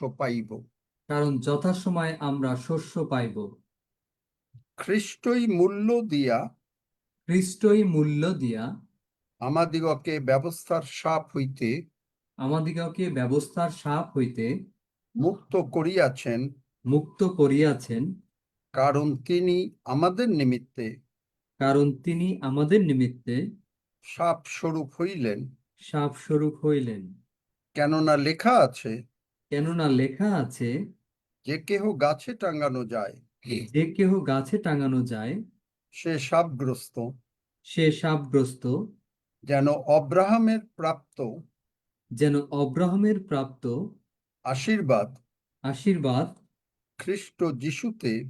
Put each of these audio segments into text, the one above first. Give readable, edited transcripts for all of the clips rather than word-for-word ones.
পাইব। কারণ যথাসময়ে আমরা শস্য পাইব। খ্রিস্টই মূল্য দিয়া খ্রিস্টই মূল্য দিয়া আমাদিগকে ব্যবস্থার শাপ হইতে আমাদিগকে ব্যবস্থার শাপ হইতে মুক্ত করিয়াছেন, মুক্ত করিয়াছেন। কারণ তিনি আমাদের নিমিত্তে কারণ তিনি আমাদের নিমিত্তে শাপ স্বরূপ হইলেন। শাপ স্বরূপ হইলেন। কেননা লেখা আছে, কেননা লেখা আছে, যে কেহ গাছে টাঙ্গানো যায় যে কেহ গাছে টাঙানো যায় সে শাপগ্রস্ত, সে শাপগ্রস্ত। যেন অব্রাহামের প্রাপ্ত যেন অব্রাহামের প্রাপ্ত আশীর্বাদ আশীর্বাদ খ্রিস্ট যিশুতে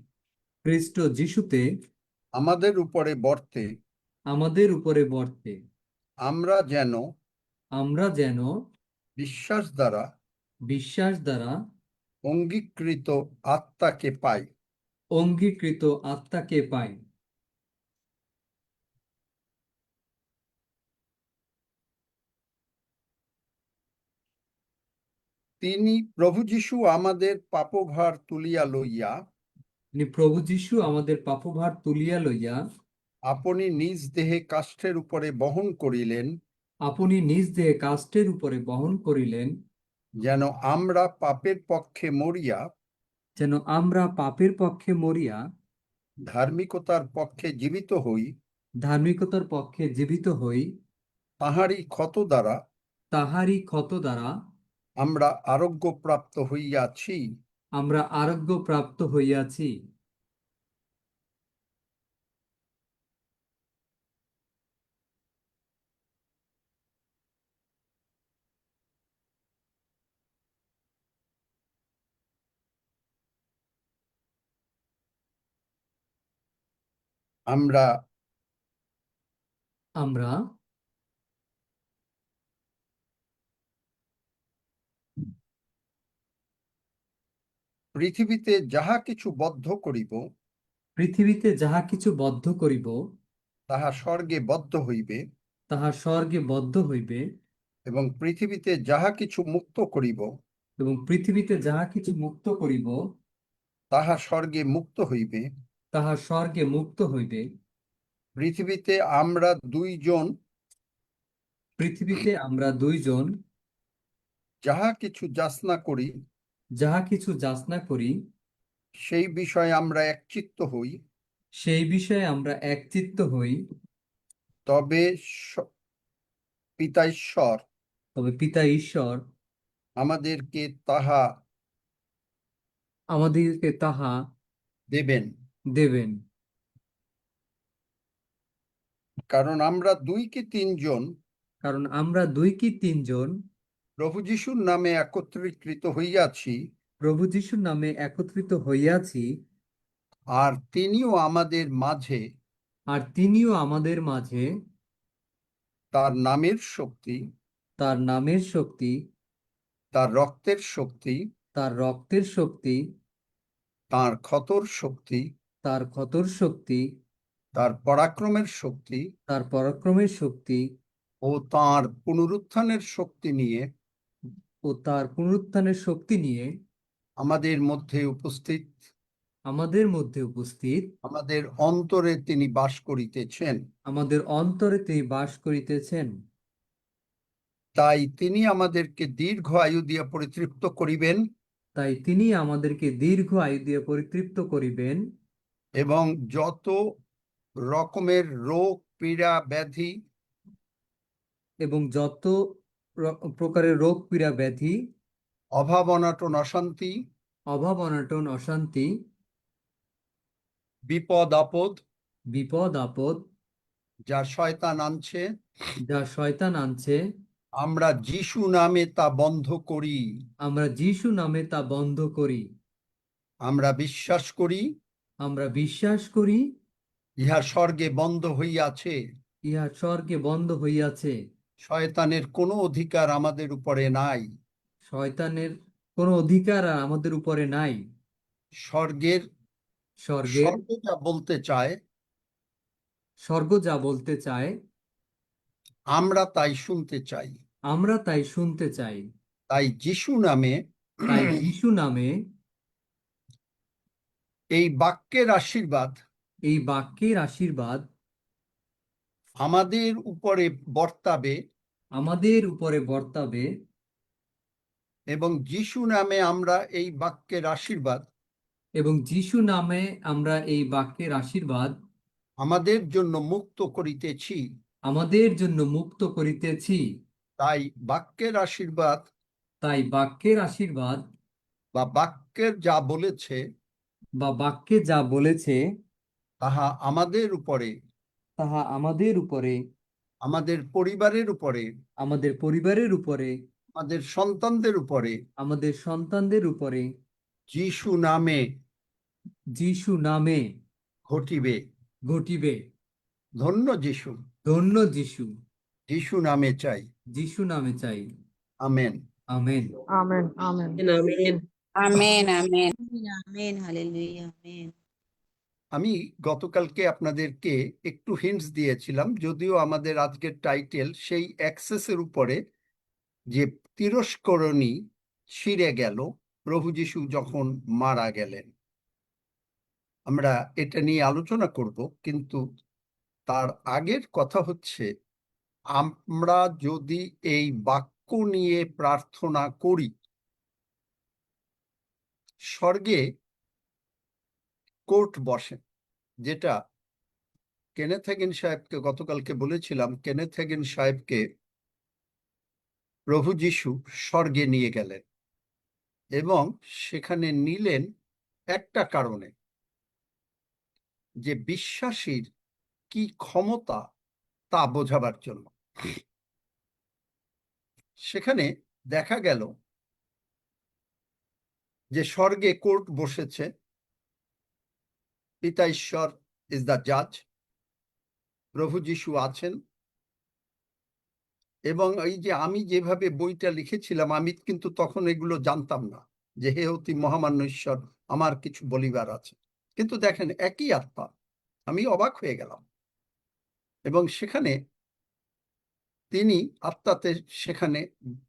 খ্রিস্ট যিশুতে আমাদের উপরে বর্তে। আমাদের উপরে বর্তে। আমরা যেন আমরা যেন বিশ্বাস দ্বারা বিশ্বাস দ্বারা অঙ্গীকৃত আত্মাকে পাই। অঙ্গীকৃত আত্মাকে পাই। তিনি প্রভু যিশু আমাদের পাপভার তুলিয়া লইয়া প্রভু যীশু আমাদের পাপভার তুলিয়া লইয়া আপনি নিজ দেহে কাষ্ঠের উপরে বহন করিলেন, আপনি নিজ দেহে কাষ্ঠের উপরে বহন করিলেন, যেন আমরা পাপের পক্ষে মরিয়া যেন আমরা পাপের পক্ষে মরিয়া ধার্মিকতার পক্ষে জীবিত হই। ধার্মিকতার পক্ষে জীবিত হই। তাহারই ক্ষত দ্বারা তাহারই ক্ষত দ্বারা আমরা আরোগ্য প্রাপ্ত হইয়াছি। আমরা আরোগ্য প্রাপ্ত হইয়াছি। আমরা আমরা পৃথিবীতে যাহা কিছু বদ্ধ করিব পৃথিবীতে যাহা কিছু বদ্ধ করিব তাহা স্বর্গে বদ্ধ হইবে, তাহা স্বর্গে বদ্ধ হইবে। এবং পৃথিবীতে যাহা কিছু মুক্ত করিব এবং পৃথিবীতে যাহা কিছু মুক্ত করিব তাহা স্বর্গে মুক্ত হইবে। তাহা স্বর্গে মুক্ত হইবে। পৃথিবীতে আমরা দুইজন পৃথিবীতে আমরা দুইজন যাহা কিছু যাচনা করি যাহা কিছু যাচনা করি সেই বিষয়ে আমরা একচিত্ত হই। সেই বিষয়ে আমরা একচিত্ত হই। তবে পিতা ঈশ্বর তবে পিতা ঈশ্বর আমাদেরকে তাহা দেবেন, দেবেন। কারণ আমরা দুই কি তিনজন কারণ আমরা দুই কি তিনজন প্রভু যিশুর নামে একত্রীকৃত হইয়াছি, প্রভু যিশুর নামে একত্রিত হইয়াছি, আর তিনিও আমাদের মাঝে আর তিনিও আমাদের মাঝে তার নামের শক্তি, তার নামের শক্তি, তার রক্তের শক্তি, তার রক্তের শক্তি, তার ক্ষতর শক্তি, তার ক্ষতর শক্তি, তার পরাক্রমের শক্তি তার পরাক্রমের শক্তি ও তার পুনরুত্থানের শক্তি নিয়ে ও তার পুনরুত্থানের শক্তি নিয়ে আমাদের মধ্যে উপস্থিত, আমাদের মধ্যে উপস্থিত, আমাদের অন্তরে তিনি বাস করিতেছেন। আমাদের অন্তরে তিনি বাস করিতেছেন। তাই তিনি আমাদেরকে দীর্ঘ আয়ু দিয়ে পরিতৃপ্ত করিবেন তাই তিনি আমাদেরকে দীর্ঘ আয়ু দিয়ে পরিতৃপ্ত করিবেন, এবং যত রকমের রোগ পীড়া ব্যাধি এবং যত প্রকারের রোগ পীড়া ব্যাধি, অভাব অনাটন অশান্তি অভাব অনটন অশান্তি, বিপদ আপদ বিপদ আপদ যা শয়তান আনছে, যা শয়তান আনছে, আমরা যিশু নামে তা বন্ধ করি। আমরা যিশু নামে তা বন্ধ করি। আমরা বিশ্বাস করি আমরা বিশ্বাস করি ইহা স্বর্গে বন্ধ হইয়াছে। ইহা স্বর্গে বন্ধ হইয়াছে। শয়তানের কোনো অধিকার আমাদের উপরে নাই। শয়তানের কোনো অধিকার আর আমাদের উপরে নাই। স্বর্গের স্বর্গের স্বর্গ যা বলতে চায় স্বর্গ যা বলতে চায় আমরা তাই শুনতে চাই। আমরা তাই শুনতে চাই। তাই যিশু নামে তাই যিশু নামে এই বাক্যের আশীর্বাদ এই বাক্যের আশীর্বাদ আমাদের উপরে বর্তাবে আমাদের উপরে বর্তাবে এবং যিশু নামে আমরা এই বাক্যের আশীর্বাদ এবং যিশু নামে আমরা এই বাক্যের আশীর্বাদ আমাদের জন্য মুক্ত করিতেছি। আমাদের জন্য মুক্ত করিতেছি। তাই বাক্যের আশীর্বাদ তাই বাক্যের আশীর্বাদ বা বাক্যের যা বলেছে বা বাক্যে যা বলেছে তাহা আমাদের উপরে, তাহা আমাদের উপরে, আমাদের পরিবারের উপরে, আমাদের পরিবারের উপরে, আমাদের সন্তানদের উপরে আমাদের সন্তানদের উপরে যিশু নামে যিশু নামে ঘটিবে। ঘটিবে। ধন্য যিশু, ধন্য যিশু। যিশু নামে চাই। যিশু নামে চাই। Amen. Amen. Amen. Amen. Amen. Amen, amen. Amen, hallelujah, amen. আমি গতকালকে আপনাদেরকে একটু হিন্টস দিয়েছিলাম, যদিও আমাদের আজকের টাইটেল সেই অ্যাক্সেসের উপরে যে তিরস্করণী ছিঁড়ে গেল প্রভু যিশু যখন মারা গেলেন। আমরা এটা নিয়ে আলোচনা করব, কিন্তু তার আগের কথা হচ্ছে, আমরা যদি এই বাক্য নিয়ে প্রার্থনা করি, স্বর্গে কোর্ট বসে, যেটা কেনেথ হ্যাগিন সাহেবকে গতকালকে বলেছিলাম। কেনেথ হ্যাগিন সাহেবকে প্রভু যিশু স্বর্গে নিয়ে গেলেন এবং সেখানে নিলেন একটা কারণে, যে বিশ্বাসীর কি ক্ষমতা তা বোঝাবার জন্য। সেখানে দেখা গেল যে স্বর্গে কোর্ট বসেছে, পিতা ঈশ্বর ইজ দ্য জাজ, প্রভু যিশু আছেন। এবং এই যে আমি যেভাবে বইটা লিখেছিলাম, আমি কিন্তু তখন এগুলো জানতাম না, যে হে অতি মহামান্য ঈশ্বর, আমার কিছু বলিবার আছে। কিন্তু দেখেন, একই আত্মা। আমি অবাক হয়ে গেলাম। এবং সেখানে তিনি আত্মাতে সেখানে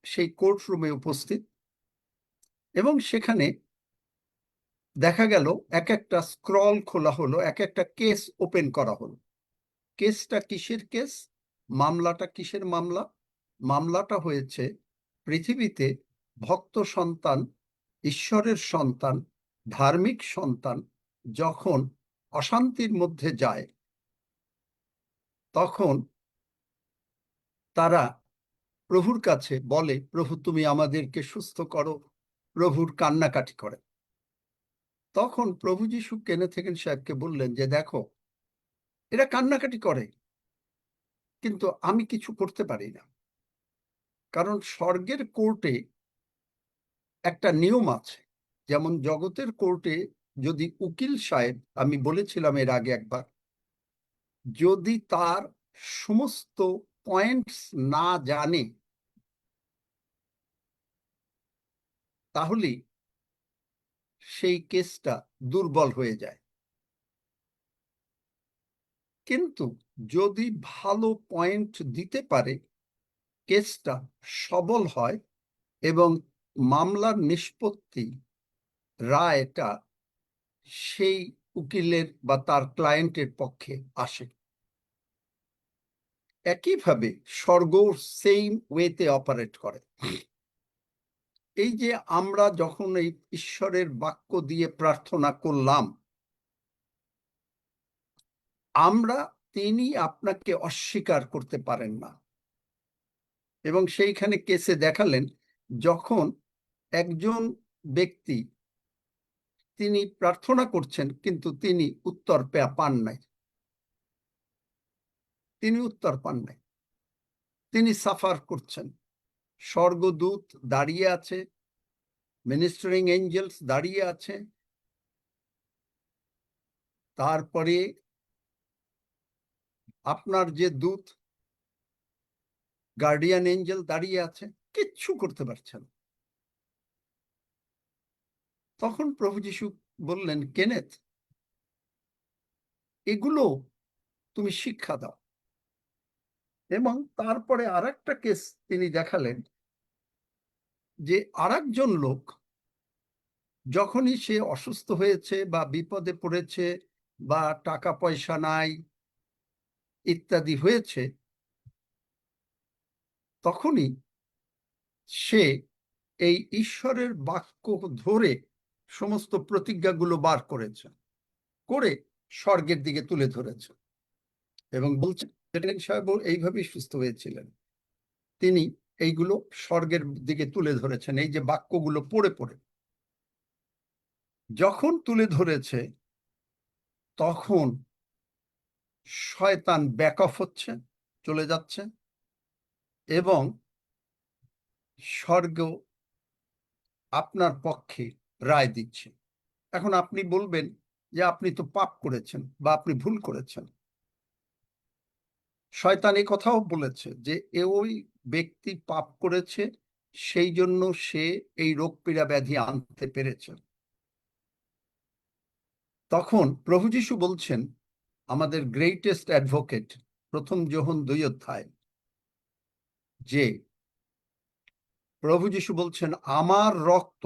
সেই কোর্ট রুমে উপস্থিত, এবং সেখানে দেখা গেল এক একটা স্ক্রল খোলা হলো, এক একটা কেস ওপেন করা হলো। কেসটা কিসের কেস? মামলাটা কিসের মামলা? মামলাটা হয়েছে পৃথিবীতে ভক্ত সন্তান, ঈশ্বরের সন্তান, ধার্মিক সন্তান যখন অশান্তির মধ্যে যায়, তখন তারা প্রভুর কাছে বলে, প্রভু তুমি আমাদেরকে সুস্থ করো। প্রভুর কান্নাকাটি করে। তখন প্রভু যিশু কেনেথ হ্যাগিন সাহেবকে বললেন যে দেখো, এরা কান্নাকাটি করে, কিন্তু আমি কিছু করতে পারি না। কারণ স্বর্গের কোর্টে একটা নিয়ম আছে। যেমন জগতের কোর্টে যদি উকিল সাহেব, আমি বলেছিলাম এর আগে একবার, যদি তার সমস্ত পয়েন্টস না জানে, তাহলে সেই কেসটা দুর্বল হয়ে যায়। কিন্তু যদি ভালো পয়েন্ট দিতে পারে, কেসটা সবল হয় এবং মামলার নিষ্পত্তি, রায়টা সেই উকিলের বা তার ক্লায়েন্টের পক্ষে আসে। একইভাবে স্বর্গ সেম ওয়েতে অপারেট করে। এই যে আমরা যখন এই ঈশ্বরের বাক্য দিয়ে প্রার্থনা করলাম, আমরা, তিনি আপনাকে অস্বীকার করতে পারেন না। এবং সেইখানে কেসে দেখালেন, যখন একজন ব্যক্তি তিনি প্রার্থনা করছেন, কিন্তু তিনি উত্তর পান নাই। তিনি উত্তর পান নাই, তিনি সাফার করছেন। স্বর্গদূত দাঁড়িয়ে আছে, মিনিস্টারিং এঞ্জেলস দাঁড়িয়ে আছে, তারপরে আপনার যে দূত, গার্ডিয়ান এঞ্জেল দাঁড়িয়ে আছে, কিচ্ছু করতে পারছেন। তখন প্রভু যিশু বললেন, কেনেথ, এগুলো তুমি শিক্ষা দাও। এবং তারপরে আরেকটা কেস তিনি দেখালেন, যে আরেকজন লোক যখনই সে অসুস্থ হয়েছে বা বিপদে পড়েছে বা টাকা পয়সা নাই ইত্যাদি হয়েছে, তখনই সে এই ঈশ্বরের বাক্য ধরে সমস্ত প্রতিজ্ঞাগুলো বার করেছে, করে স্বর্গের দিকে তুলে ধরেছে এবং বলছেন সাহেব এইভাবেই সুস্থ হয়েছিলেন। তিনি এইগুলো স্বর্গের দিকে তুলে ধরেছেন, এই যে বাক্যগুলো পড়ে পড়ে। যখন তুলে ধরেছে তখন শয়তান ব্যাক অফ হচ্ছে, চলে যাচ্ছে, এবং স্বর্গ আপনার পক্ষে রায় দিচ্ছে। এখন আপনি বলবেন যে আপনি তো পাপ করেছেন বা আপনি ভুল করেছেন। শয়তান এই কথাও বলেছে যে ওই ব্যক্তি পাপ করেছে, সেই জন্য সে এই রোগ পীড়া ব্যাধি আনতে পেরেছে। তখন প্রভু যীশু বলছেন, আমাদের গ্রেটেস্ট অ্যাডভোকেট, প্রথম যোহন 2 অধ্যায়, যে প্রভু যীশু বলছেন আমার রক্ত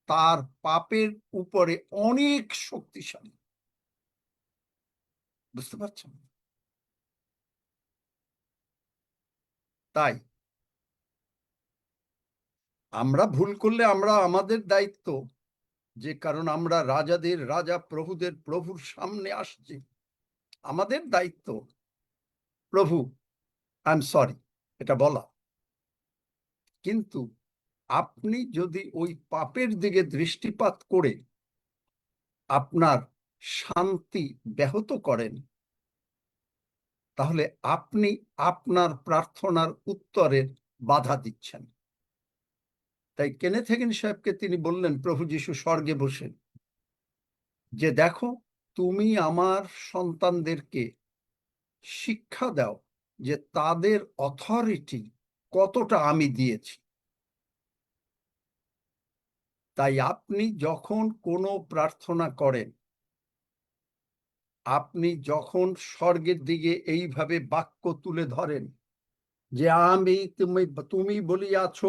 তার পাপের উপরে অনেক শক্তিশালী। বুঝতে পারছেন? তাই আমরা ভুল করলে আমরা আমাদের দায়িত্ব, যে কারণ আমরা রাজাদের রাজা প্রভুদের প্রভুর সামনে আসছি, আমাদের দায়িত্ব প্রভু আই এম সরি এটা বলা। কিন্তু আপনি যদি ওই পাপের দিকে দৃষ্টিপাত করে আপনার শান্তি ব্যাহত করেন, তাহলে আপনি আপনার প্রার্থনার উত্তরের বাধা দিচ্ছেন। তাই কেনেথ হেগিন সাহেবকে তিনি বললেন, প্রভু যীশু স্বর্গে বসে, যে দেখো তুমি আমার সন্তানদেরকে শিক্ষা দাও যে তাদের অথরিটি কতটা আমি দিয়েছি। তাই আপনি যখন কোনো প্রার্থনা করেন, আপনি যখন স্বর্গের দিকে এইভাবে বাক্য তুলে ধরেন যে আমি তুমি বলিয়াছ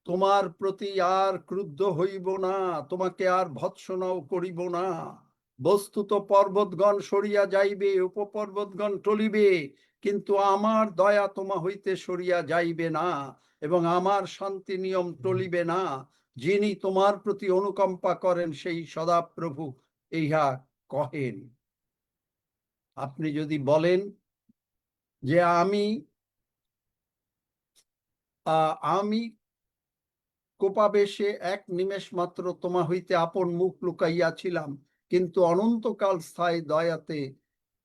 তোমার প্রতি আর ক্রুদ্ধ হইব না, তোমাকে আর ভৎসনাও করিব না, বস্তুত পর্বতগণ সরিয়া যাইবে, উপপর্বতগণ টলিবে, কিন্তু আমার দয়া তোমা হইতে সরিয়া যাইবে না এবং আমার শান্তি নিয়ম টলিবে না। যিনি তোমার প্রতি অনুকম্পা করেন সেই সদাপ্রভু ইহা কহেন। আপনি যদি বলেন যে আমি কোপাবেশে এক নিমেষ মাত্র তোমা হইতে আপন মুখ লুকাইয়াছিলাম, কিন্তু অনন্তকাল স্থায়ী দয়াতে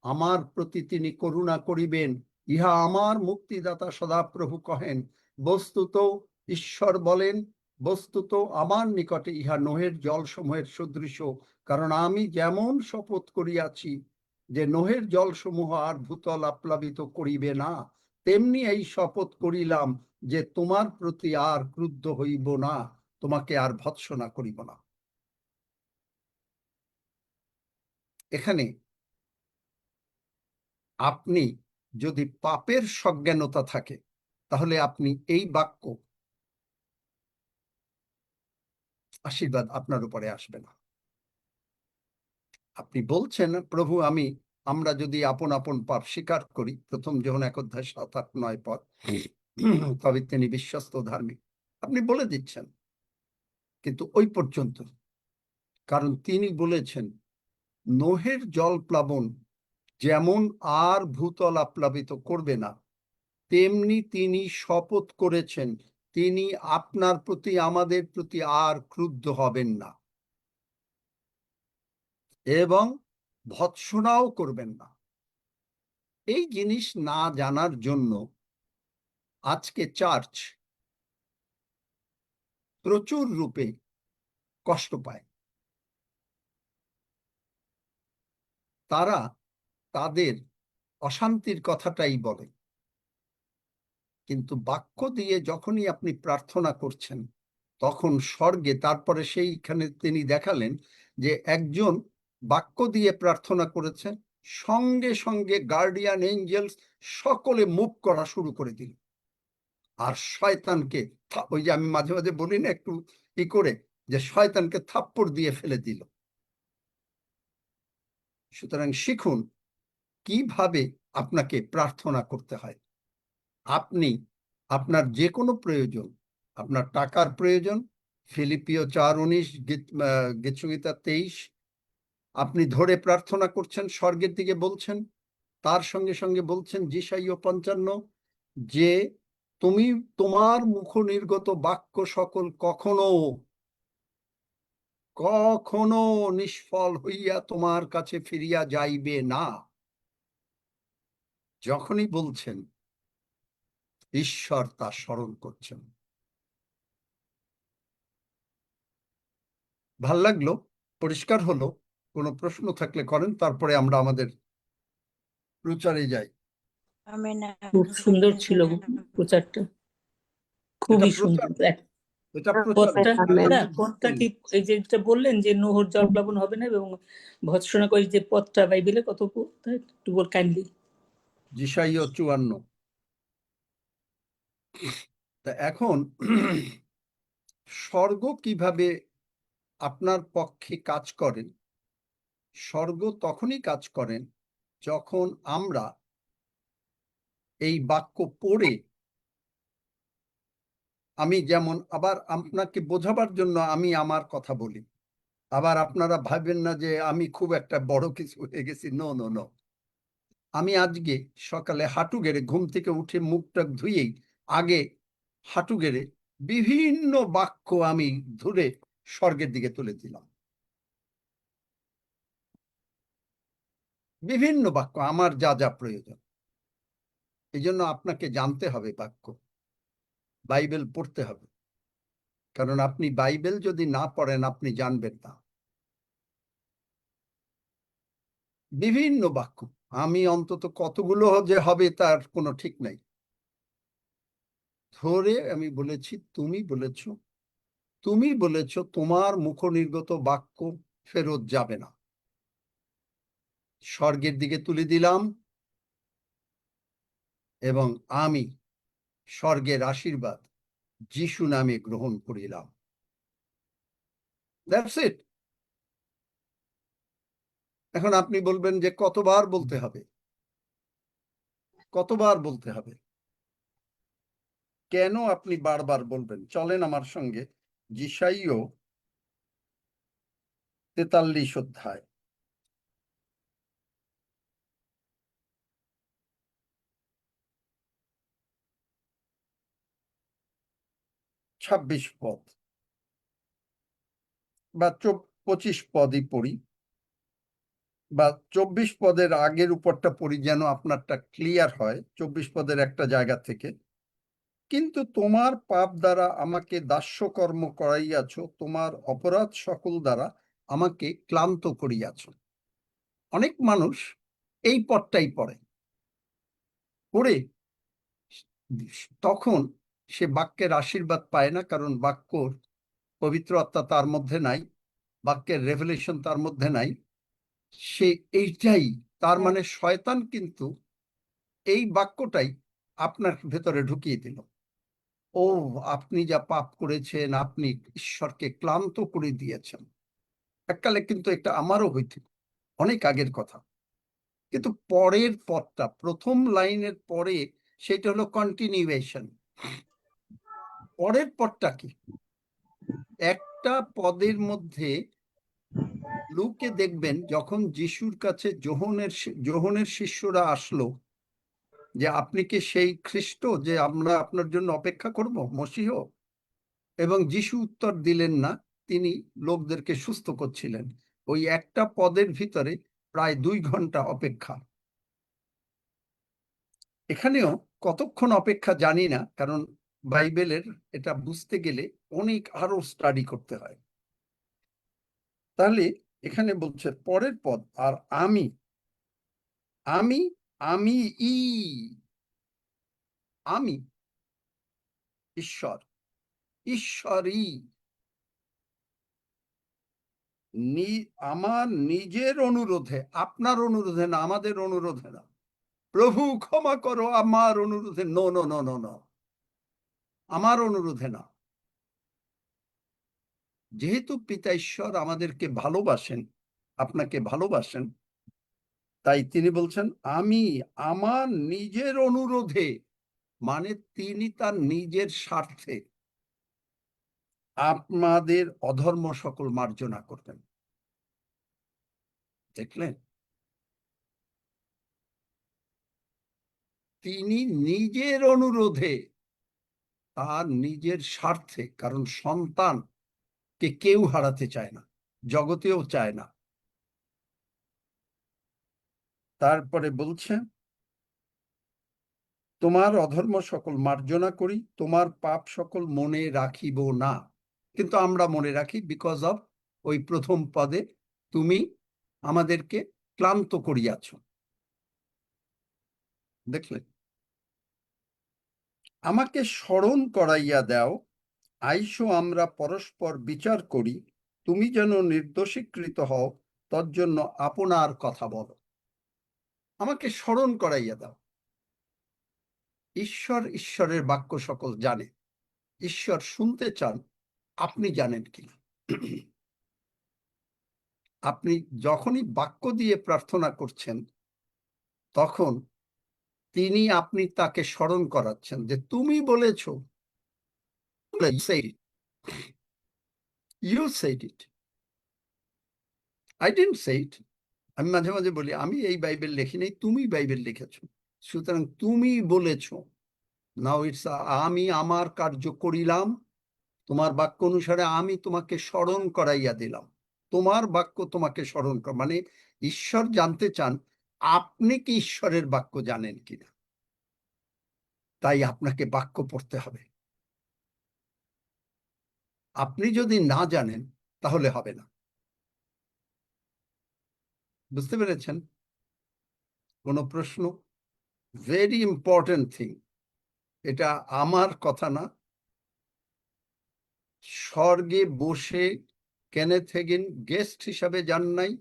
আমার প্রতি তিনি করুণা করিবেন, ইহা আমার মুক্তিদাতা সদাপ্রভু কহেন। বস্তুত ঈশ্বর বলেন, বস্তুত আমার নিকটে ইহা নোহের জলসমূহের সদৃশ, কারণ আমি যেমন শপথ করিয়াছি যে নোহের জলসমূহ আর ভূতল আপ্লাবিত করিবে না, তেমনি এই শপথ করিলাম যে তোমার প্রতি আর ক্রুদ্ধ হইব না, তোমাকে আর ভৎসনা করিব না। এখানে আপনি যদি পাপের সজ্ঞানতা থাকে, তাহলে আপনি এই বাক্য আশীর্বাদ আপনার উপরে আসবে না। আপনি বলছেন, প্রভু আমরা যদি আপন আপন পাপ স্বীকার করি, প্রথম যোহন 1 অধ্যায় 7, 8, 9 পদ, তবে তিনি বিশ্বস্ত ধার্মিক, আপনি বলে দিচ্ছেন, কিন্তু ওই পর্যন্ত। কারণ তিনি বলেছেন নোহের জল প্লাবন যেমন আর ভূতল আপ্লাবিত করবে না, তেমনি তিনি শপথ করেছেন তিনি আপনার প্রতি আমাদের প্রতি আর ক্রুদ্ধ হবেন না এবং ভৎসনাও করবেন না। এই জিনিস না জানার জন্য আজকে চার্চ প্রচুর রূপে কষ্ট পায়। তারা তাদের অশান্তির কথাটাই বলে, কিন্তু বাক্য দিয়ে যখনই আপনি প্রার্থনা করছেন, তখন স্বর্গে, তারপরে সেইখানে তিনি দেখালেন যে একজন বাক্য দিয়ে প্রার্থনা করেছে, সঙ্গে সঙ্গে গার্ডিয়ান এঞ্জেলস সকলে মুভ করা শুরু করে দিল, আর শয়তানকে, ওই যে আমি মাঝে মাঝে বলি না একটু ই করে, যে শয়তানকে থাপ্পড় দিয়ে ফেলে দিল। সুতরাং শিখুন কিভাবে আপনাকে প্রার্থনা করতে হয়। আপনি আপনার যে কোনো প্রয়োজন, আপনার টাকার প্রয়োজন, ফিলিপিও 4:19, গীতসংহিতা 23, আপনি ধরে প্রার্থনা করছেন, স্বর্গের দিকে বলছেন, তার সঙ্গে সঙ্গে বলছেন যিশাইয় 55 যে তুমি তোমার মুখ নির্গত বাক্য সকল কখনো কখনো নিষ্ফল হইয়া তোমার কাছে ফিরিয়া যাইবে না। যখনই বলছেন ঈশ্বর তা স্মরণ করছেন। ভাল লাগলো, পরিষ্কার হলো। কোনো প্রশ্ন থাকলে করেন, তারপরে আমরা আমাদের প্রচারে যাই। আমেন। খুব সুন্দর ছিল প্রচারটা, খুবই এটা প্রচার, সুন্দর। এটা প্রচার। পথটা আমেন। না, পথটা কি এই যেটা বললেন যে নোহর জলপ্লাবন হবে না এবং ভৎসনা করি যে পথটা বাইবেলে কত কোথায় একটু বল কাইন্ডলি। যিশাইয় 54। তা এখন স্বর্গ কিভাবে আপনার পক্ষে কাজ করেন? স্বর্গ তখনই কাজ করেন যখন আমরা এই বাক্য পড়ে, আমি যেমন, আবার আপনাকে বোঝাবার জন্য আমি আমার কথা বলি, আবার আপনারা ভাববেন না যে আমি খুব একটা বড় কিছু হয়ে গেছি। নো নো নো, আমি আজকে সকালে হাঁটু গেড়ে ঘুম থেকে উঠে মুখটা ধুয়েই আগে হাঁটু গেড়ে বিভিন্ন বাক্য আমি ধরে স্বর্গের দিকে তুলে দিলাম। বিভিন্ন বাক্য আমার যা যা প্রয়োজন। এই জন্য আপনাকে জানতে হবে বাক্য, বাইবেল পড়তে হবে, কারণ আপনি বাইবেল যদি না পড়েন আপনি জানবেন না। বিভিন্ন বাক্য, আমি অন্তত কতগুলো যে হবে তার কোনো ঠিক নাই, ধরে আমি বলেছি তুমি বলেছ, তুমি বলেছ তোমার মুখ নির্গত বাক্য ফেরত যাবে না। স্বর্গের দিকে তুলে দিলাম এবং আমি স্বর্গের আশীর্বাদ যিশু নামে গ্রহণ করিলাম। That's it. এখন আপনি বলবেন যে কতবার বলতে হবে, কতবার বলতে হবে? কেন আপনি বারবার বলবেন? চলেন আমার সঙ্গে যিশাইয় 43 অধ্যায়, 26 পদ বা 25 পদই পড়ি, বা 24 পদের আগের উপরটা পড়ি যেন আপনারটা ক্লিয়ার হয়। 24 পদের একটা জায়গা থেকে, কিন্তু তোমার পাপ দ্বারা আমাকে দাস্যকর্ম করাইয়াছ, তোমার অপরাধ সকল দ্বারা আমাকে ক্লান্ত করিয়াছ। অনেক মানুষ এই পদটাই পড়ে, পড়ে তখন সে বাক্যের আশীর্বাদ পায় না, কারণ বাক্যর পবিত্র আত্মা তার মধ্যে নাই, বাক্যের রেভেলেশন তার মধ্যে নাই। সে এইটাই, তার মানে শয়তান কিন্তু এই বাক্যটাই আপনার ভেতরে ঢুকিয়ে দিল। ও, আপনি যা পাপ করেছেন, আপনি ঈশ্বরকে ক্লান্ত করে দিয়েছেন। এককালে কিন্তু এটা আমারও হইছিল, অনেক আগের কথা। কিন্তু পরের পদটা, প্রথম লাইনের পরে, সেটা হলো কন্টিনিউয়েশন। পরের পদটা কি? একটা পদের মধ্যে লুকে দেখবেন যখন যিশুর কাছে যোহনের শিষ্যরা আসলো যে আপনি কি সেই খ্রিস্ট যে আমরা আপনার জন্য অপেক্ষা করব, মসিহ? এবং যিশু উত্তর দিলেন না, তিনি লোকদেরকে সুস্থ করছিলেন। ওই একটা পদের ভিতরে প্রায় 2 ঘন্টা অপেক্ষা। এখানেও কতক্ষণ অপেক্ষা জানি না, কারণ বাইবেলের এটা বুঝতে গেলে অনেক আরো স্টাডি করতে হয়। তাহলে এখানে বলছে পরের পদ, আর আমি আমি আমি আমি ঈশ্বর, ঈশ্বরই আমার নিজের অনুরোধে, আপনার অনুরোধে না, আমাদের অনুরোধে না। প্রভু ক্ষমা করো, আমার অনুরোধে, no no no no no, আমার অনুরোধে না, যেহেতু পিতা ঈশ্বর আমাদেরকে ভালোবাসেন, আপনাকে ভালোবাসেন, তাই তিনি বলছেন আমি আমার নিজের অনুরোধে, মানে তিনি তার নিজের স্বার্থে আপনাদের অধর্ম সকল মার্জনা করবেন। দেখলেন, তিনি নিজের অনুরোধে, তার নিজের স্বার্থে, কারণ সন্তানকে কেউ হারাতে চায় না, জগতেও চায় না। তারপরে বলছে তোমার অধর্ম সকল মার্জনা করি, তোমার পাপ সকল মনে রাখিব না। কিন্তু আমরা মনে রাখি, বিকজ অফ ওই প্রথম পদে, তুমি আমাদেরকে ক্লান্ত করিয়াছ। দেখলেন, আমাকে স্মরণ করাইয়া দাও, আইসো আমরা পরস্পর বিচার করি, তুমি যেন নির্দোষীকৃত হও, তোর জন্য আপনার কথা বলো। আমাকে স্মরণ করাইয়া দাও। ঈশ্বর ঈশ্বরের বাক্য সকল জানে। ঈশ্বর শুনতে চান আপনি জানেন কিনা। আপনি যখনই বাক্য দিয়ে প্রার্থনা করছেন, তখন আপনি তাকে স্মরণ করাচ্ছেন যে তুমি বলেছ, you said it, I didn't say it. আমি মাঝে মাঝে বলি আমি এই বাইবেল লিখি নাই, তুমি বাইবেল লিখেছ, সুতরাং তুমি বলেছ। নাও ইটস, আমি আমার কার্য করিলাম, তোমার বাক্য অনুসারে আমি তোমাকে স্মরণ করাইয়া দিলাম। তোমার বাক্য তোমাকে স্মরণ কর, মানে ঈশ্বর জানতে চান আপনি কি ঈশ্বরের বাক্য জানেন কিনা। তাই আপনাকে বাক্য পড়তে হবে। আপনি যদি না জানেন তাহলে হবে না। বুঝতে পেরেছেন? কোনো প্রশ্ন? Very important thing. এটা আমার কথা না, স্বর্গে বসে কেনেথ হেগিন গেস্ট হিসাবে যান নাই,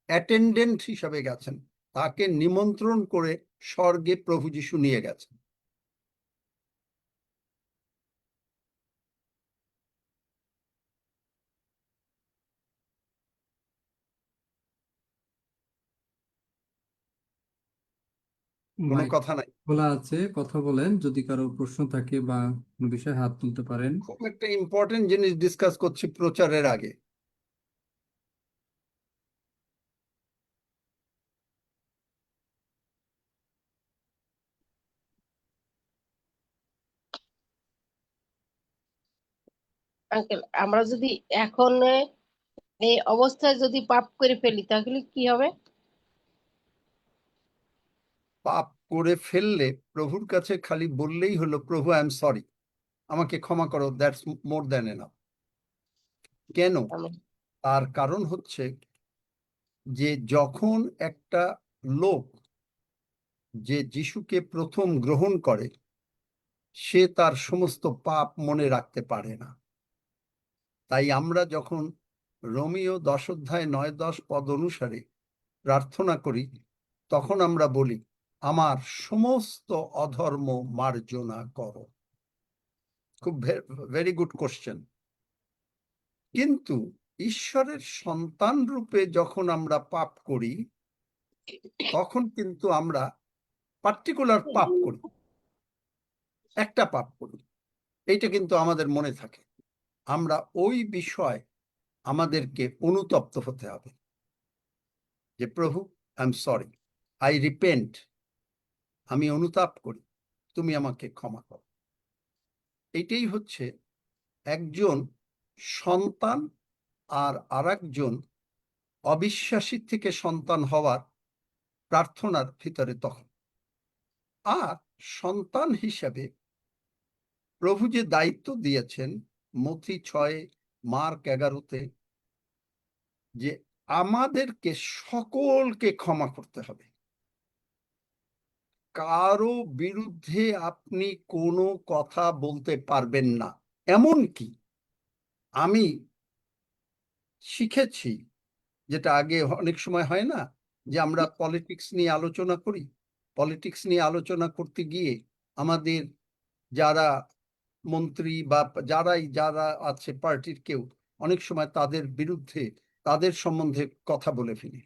অ্যাটেন্ডেন্ট হিসাবে গেছেন। তাকে নিমন্ত্রণ করে স্বর্গে প্রভু যিশু নিয়ে গেছেন। কোনো মাইক কথা নাই। খোলা আছে, কথা বলেন। যদি কারো প্রশ্ন থাকে বা কোনো বিষয়ে হাত তুলতে পারেন। খুব একটা ইম্পর্টেন্ট জিনিস ডিসকাস করছি প্রচারের আগে। আঙ্কেল, আমরা যদি এখন এই অবস্থায় যদি পাপ করে ফেলি তাহলে কি হবে? পাপ করে ফেললে প্রভুর কাছে খালি বললেই হলো, প্রভু আই এম সরি, আমাকে ক্ষমা করো, দ্যাটস মোর দ্যান এনাফ। কেন? তার কারণ হচ্ছে যে যখন একটা লোক যে যিশুকে প্রথম গ্রহণ করে, সে তার সমস্ত পাপ মনে রাখতে পারে না। তাই আমরা যখন রোমীয় 10 অধ্যায় 9-10 পদ অনুসারে প্রার্থনা করি, তখন আমরা বলি আমার সমস্ত অধর্ম মার্জনা করো। খুব ভেরি গুড কোশ্চেন। কিন্তু ঈশ্বরের সন্তান রূপে যখন আমরা পাপ করি, তখন কিন্তু আমরা পার্টিকুলার পাপ করি, একটা পাপ করি। এইটা কিন্তু আমাদের মনে থাকে। আমরা ওই বিষয় আমাদেরকে অনুতপ্ত হতে হবে যে প্রভু I am sorry, I repent, আমি অনুতাপ করি, তুমি আমাকে ক্ষমা করো। এটাই হচ্ছে একজন সন্তান আর আরেকজন অবিশ্বাসীর থেকে সন্তান হওয়ার প্রার্থনার ভিতরে তখন। আর সন্তান হিসেবে প্রভু যে দায়িত্ব দিয়েছেন মথি 6, মার্ক 11-তে, যে আমাদেরকে সকলকে ক্ষমা করতে হবে। কারো বিরুদ্ধে আপনি কোনো কথা বলতে পারবেন না। এমনকি আমি শিখেছি, যেটা আগে অনেক সময় হয় না, যে আমরা পলিটিক্স নিয়ে আলোচনা করি, পলিটিক্স নিয়ে আলোচনা করতে গিয়ে আমাদের যারা মন্ত্রী বা যারা আছে পার্টির কেউ, অনেক সময় তাদের বিরুদ্ধে, তাদের সম্বন্ধে কথা বলে ফেলি,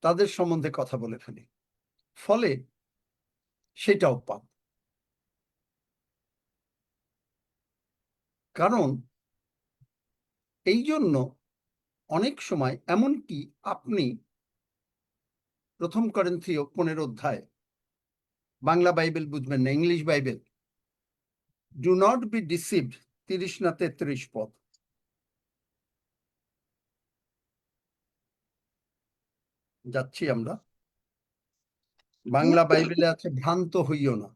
তাদের সম্বন্ধে কথা বলে ফেলি, ফলে সেটাও পাপ। কারণ এই জন্য অনেক সময়, এমনকি আপনি 1 করিন্থীয় 15 অধ্যায়, বাংলা বাইবেল বুঝবেন না, English bible, do not be deceived, 30 না 33 পদ। যাচ্ছি আমরা, বাংলা বাইবেলে আছে ভ্রান্ত হইও না।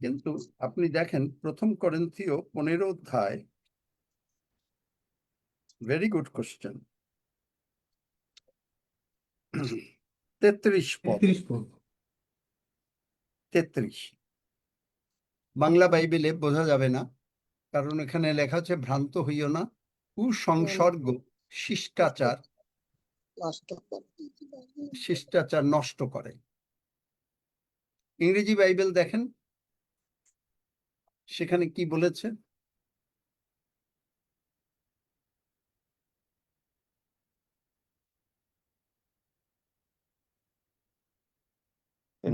কিন্তু আপনি দেখেন 1 করিন্থীয় 15 অধ্যায়, ভেরি গুড কোশ্চেন, 33 পদ, 33 পদ। 33। বাংলা বাইবেলে বোঝা যাবে না, কারণ এখানে লেখা আছে ভ্রান্ত হইও না, কুসংসর্গ শিষ্টাচার শিষ্টাচার নষ্ট করে। ইংরেজি বাইবেল দেখেন, সেখানে কি বলেছে?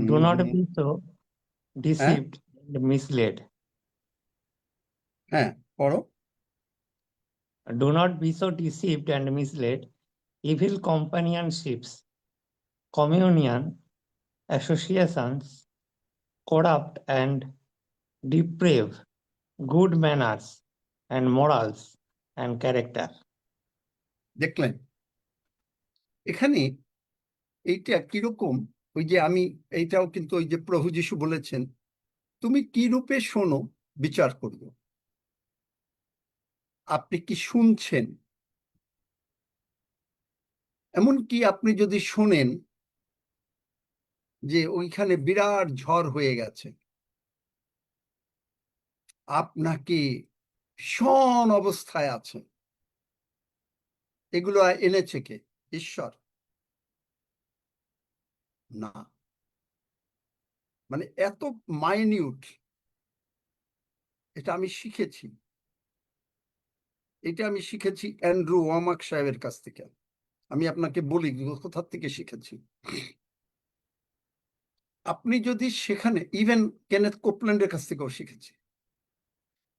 Do not be so হ্যাঁ deceived and misled. হ্যাঁ, পড়ো। Do not be so deceived and misled. Evil companionships, communion, associations, corrupt and deprave good manners and morals and character. দেখলেন এখানে এইটা কিরকম? ওই যে আমি, এইটাও কিন্তু ওই যে প্রভু যীশু বলেছেন, তুমি কি রূপে শোনো বিচার করবে। আপনি কি শুনছেন? এমনকি আপনি যদি শোনেন যে ওইখানে বিরাট ঝড় হয়ে গেছে, আপনাকে ভীষণ অবস্থায় আছে, এগুলো এনেছে কে? ঈশ্বর? না, মানে এত মাইনিউট। এটা আমি শিখেছি, এটা আমি শিখেছি অ্যান্ড্রু ওয়ামাক সাহেবের কাছ থেকে। আমি আপনাকে বলি কোথা থেকে শিখেছি। আপনি যদি সেখানে, ইভেন কেনেথ কোপল্যান্ডের কাছ থেকেও শিখেছি,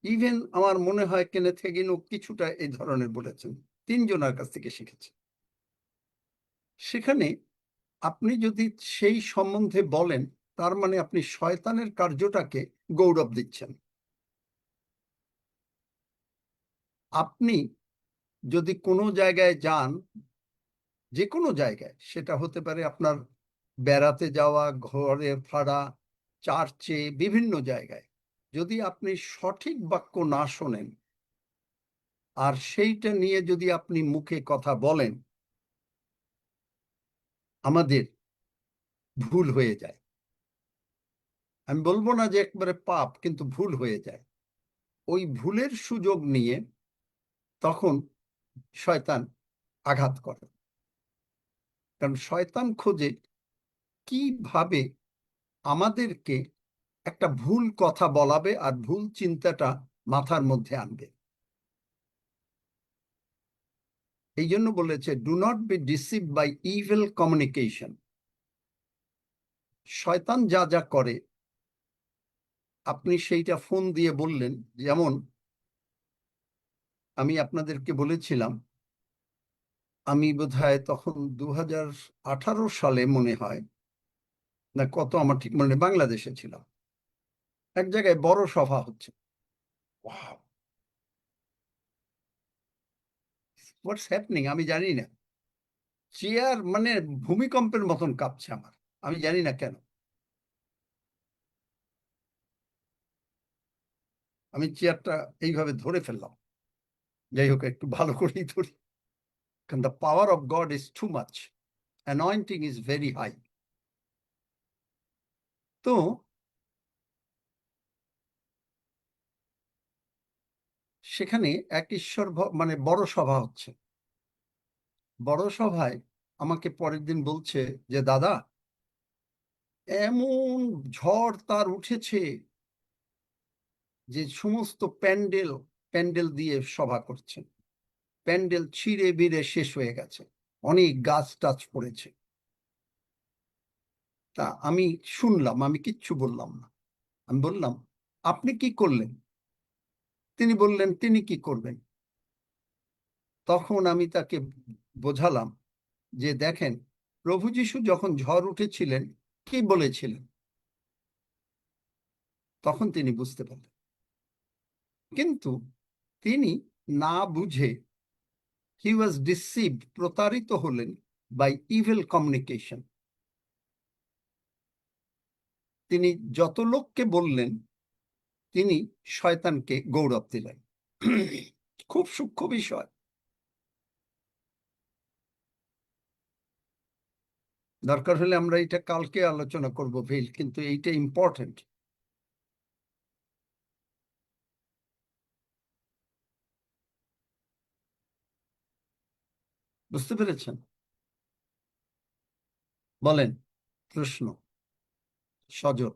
ইভেন আমার মনে হয় কেনেথ হেগিনও কিছুটা এই ধরনের বলেছেন, 3 জনের কাছ থেকে শিখেছি। সেখানে আপনি যদি সেই সম্বন্ধে বলেন, তার মানে আপনি শয়তানের কার্যটাকে গৌরব দিচ্ছেন। আপনি যদি কোনো জায়গায় যান, যে কোনো জায়গায়, সেটা হতে পারে আপনার বেড়াতে যাওয়া, ঘরে ভাড়া, চার্চে, বিভিন্ন জায়গায়, যদি আপনি সঠিক বাক্য না শোনেন আর সেইটা নিয়ে যদি আপনি মুখে কথা বলেন, আমাদের ভুল হয়ে যায়। আমি বলবো না যে একবারে পাপ, কিন্তু ভুল হয়ে যায়। ওই ভুলের সুযোগ নিয়ে তখন শয়তান আঘাত করে, কারণ শয়তান খোঁজে কিভাবে আমাদেরকে একটা ভুল কথা বলাবে আর ভুল চিন্তাটা মাথার মধ্যে আনবে। এই জন্য বলেছে, do not be deceived by evil communication. শয়তান যা যা করে আপনি সেইটা ফোন দিয়ে বললেন। যেমন আমি আপনাদেরকে বলেছিলাম, আমি বোধহয় তখন 2018 সালে মনে হয়, না কত আমার ঠিক মনে নেই, বাংলাদেশে ছিলাম। এক জায়গায় বড় সভা হচ্ছে, হোয়াটস হ্যাপনিং আমি জানি না, চেয়ার মানে ভূমিকম্পের মতন কাঁপছে আমার, আমি জানি না কেন। আমি চেয়ারটা এইভাবে ধরে ফেললাম, যাই হোক একটু ভালো করেই ধরি, কারণ the power of God is too much, anointing is very high. তো সেখানে এক ঈশ্বর মানে বড় সভা হচ্ছে। বড় সভায় আমাকে পরের দিন বলছে যে, দাদা এমন ঝড় তার উঠেছে যে সমস্ত প্যান্ডেল দিয়ে সভা করছেন, প্যান্ডেল ছিঁড়ে বিড়ে শেষ হয়ে গেছে, অনেক গাছ টাছ পড়েছে। তা আমি শুনলাম, আমি কিচ্ছু বললাম না। আমি বললাম, আপনি কি করলেন? তিনি বললেন, তিনি কি করবেন? তখন আমি তাকে বোঝালাম যে দেখেন, প্রভু যীশু যখন ঝড় উঠেছিলেন কি বলেছিলেন? তখন তিনি বুঝতে পারলেন, কিন্তু তিনি না বুঝে হি ওয়াজ ডিসিভড, প্রতারিত হলেন বাই ইভিল কমিউনিকেশন। তিনি যত লোককে বললেন, তিনি শয়তানকে গৌরব দিলেন। খুব সূক্ষ্ম বিষয়, দরকার হলে আমরা এটা কালকে আলোচনা করব ভেল, কিন্তু এইটা ইম্পর্টেন্ট। বুঝতে পেরেছেন? বলেন, প্রশ্ন সজল।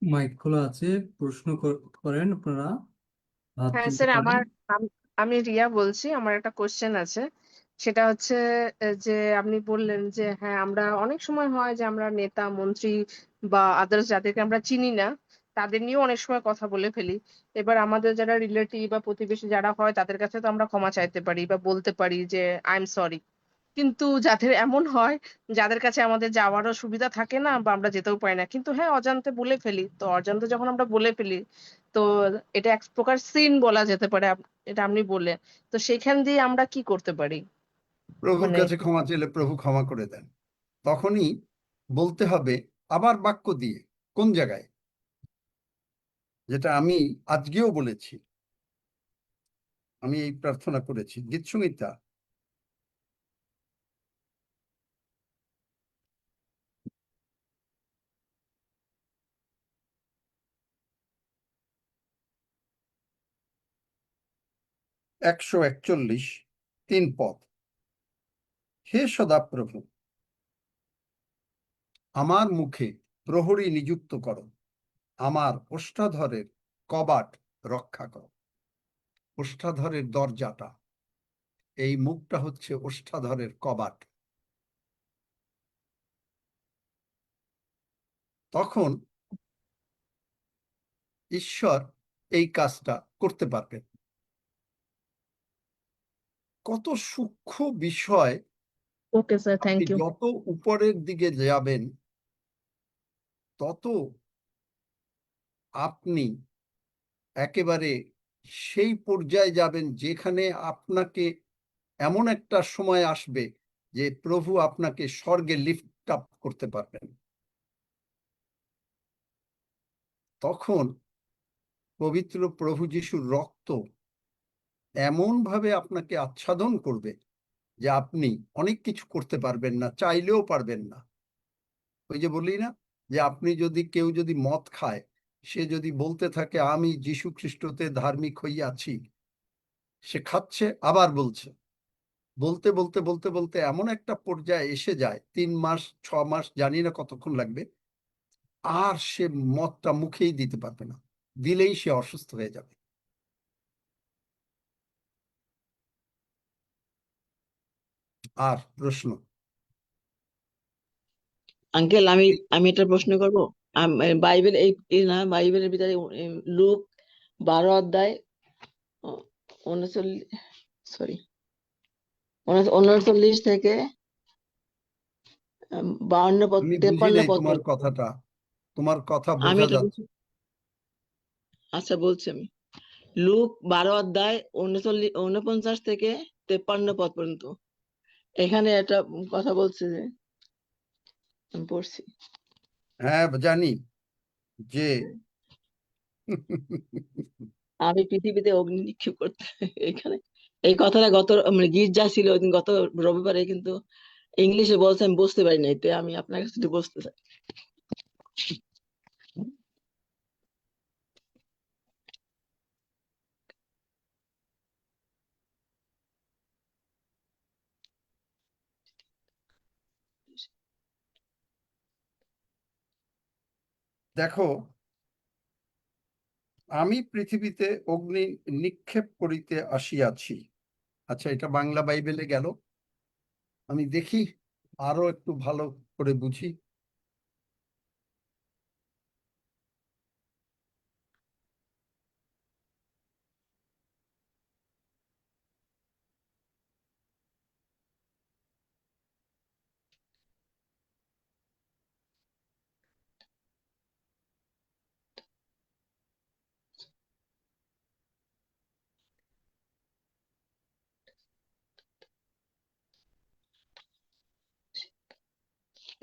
মাইক খোলা আছে, প্রশ্ন করেন আপনারা, হাত হ্যাঁ তুলতে স্যার, পারেন। আমি রিয়া বলছি। আমার একটা কোশ্চেন আছে। সেটা হচ্ছে যে আপনি বললেন যে হ্যাঁ, আমরা অনেক সময় হয় যে আমরা নেতা মন্ত্রী বা আদার্স যাদেরকে আমরা চিনি না তাদের নিয়েও অনেক সময় কথা বলে ফেলি। এবার আমাদের যারা রিলেটিভ বা প্রতিবেশী যারা হয় তাদের কাছে তো আমরা ক্ষমা চাইতে পারি বা বলতে পারি যে আই এম সরি। কিন্তু যাদের এমন হয় যাদের কাছে আমাদের যাওয়ারও সুবিধা থাকে না বা আমরা যেতেও পারি না, কিন্তু হ্যাঁ অজান্তে বলে ফেলি, তো অজান্তে যখন আমরা বলে ফেলি তো এটা এক প্রকার সিন বলা যেতে পারে। এটা আপনি বললেন, তো সেখান দিয়ে আমরা কি করতে পারি? প্রভুর মানে কাছে ক্ষমা চাইলে প্রভু ক্ষমা করে দেন। তখনই বলতে হবে আবার বাক্য দিয়ে, কোন জায়গায়, যেটা আমি আজকেও বলেছি, আমি এই প্রার্থনা করেছি গীত সংহিতা 141 3 পদ। হে সদাপ্রভু, আমার মুখে প্রহরী নিযুক্ত করো, আমার ওষ্ঠাধরের কবাট রক্ষা করো। ওষ্ঠাধরের দরজাটা, এই মুখটা হচ্ছে ওষ্ঠাধরের কবাট। তখন ঈশ্বর এই কাজটা করতে পারবেন। কত সূক্ষ্ম বিষয়! ওকে স্যার, আপনি থ্যাংক ইউ। যত উপরের দিকে যাবেন তত আপনি একেবারে সেই পর্যায়ে যাবেন যেখানে আপনাকে এমন একটা সময় আসবে যে প্রভু আপনাকে স্বর্গে লিফট আপ করতে পারবেন। তখন পবিত্র প্রভু যিশুর রক্ত এমন ভাবে আপনাকে আচ্ছাদন করবে যে আপনি অনেক কিছু করতে পারবেন না, চাইলেও পারবেন না। ওই যে বলি না, যে আপনি যদি কেউ যদি মদ খায়, সে যদি বলতে থাকে আমি যীশু খ্রিস্টতে ধার্মিক হইয়াছি, সে খাচ্ছে আবার বলছে, বলতে বলতে বলতে বলতে এমন একটা পর্যায়ে এসে যায়, 3 মাস 6 মাস জানি না কতক্ষণ লাগবে, আর সে মদটা মুখেই দিতে পারবে না, দিলেই সে অসুস্থ হয়ে যাবে। আর প্রশ্ন? আঙ্কেল, আমি একটা প্রশ্ন করব। বাইবেল না, বাইবেলের ভিতরে লুক 12 অধ্যায় 39, সরি 39 থেকে 52 আমি বুঝি 53 নাই পদ তোমার পর্যন্ত। কথাটা, তোমার কথা আমি বোঝা এটা যাচ্ছে। আচ্ছা বলছি আমি। লুক 12 অধ্যায় 49 থেকে 53 পদ পর্যন্ত। এখানে একটা কথা বলছে যে, আমি পড়ছি। হ্যাঁ জানি যে আমি পৃথিবীতে অগ্নি নিক্ষেপ করতে এখানে এই কথাটা মানে গির্জা ছিল ওইদিন, গত রবিবারে, কিন্তু ইংলিশে বলছে, আমি বুঝতে পারি নাই, তাই আমি আপনার কাছে একটু বুঝতে চাই। দেখো, আমি পৃথিবীতে অগ্নি নিক্ষেপ করিতে আসিয়াছি। আচ্ছা, এটা বাংলা বাইবেলে গেল। আমি দেখি আরো একটু ভালো করে বুঝি।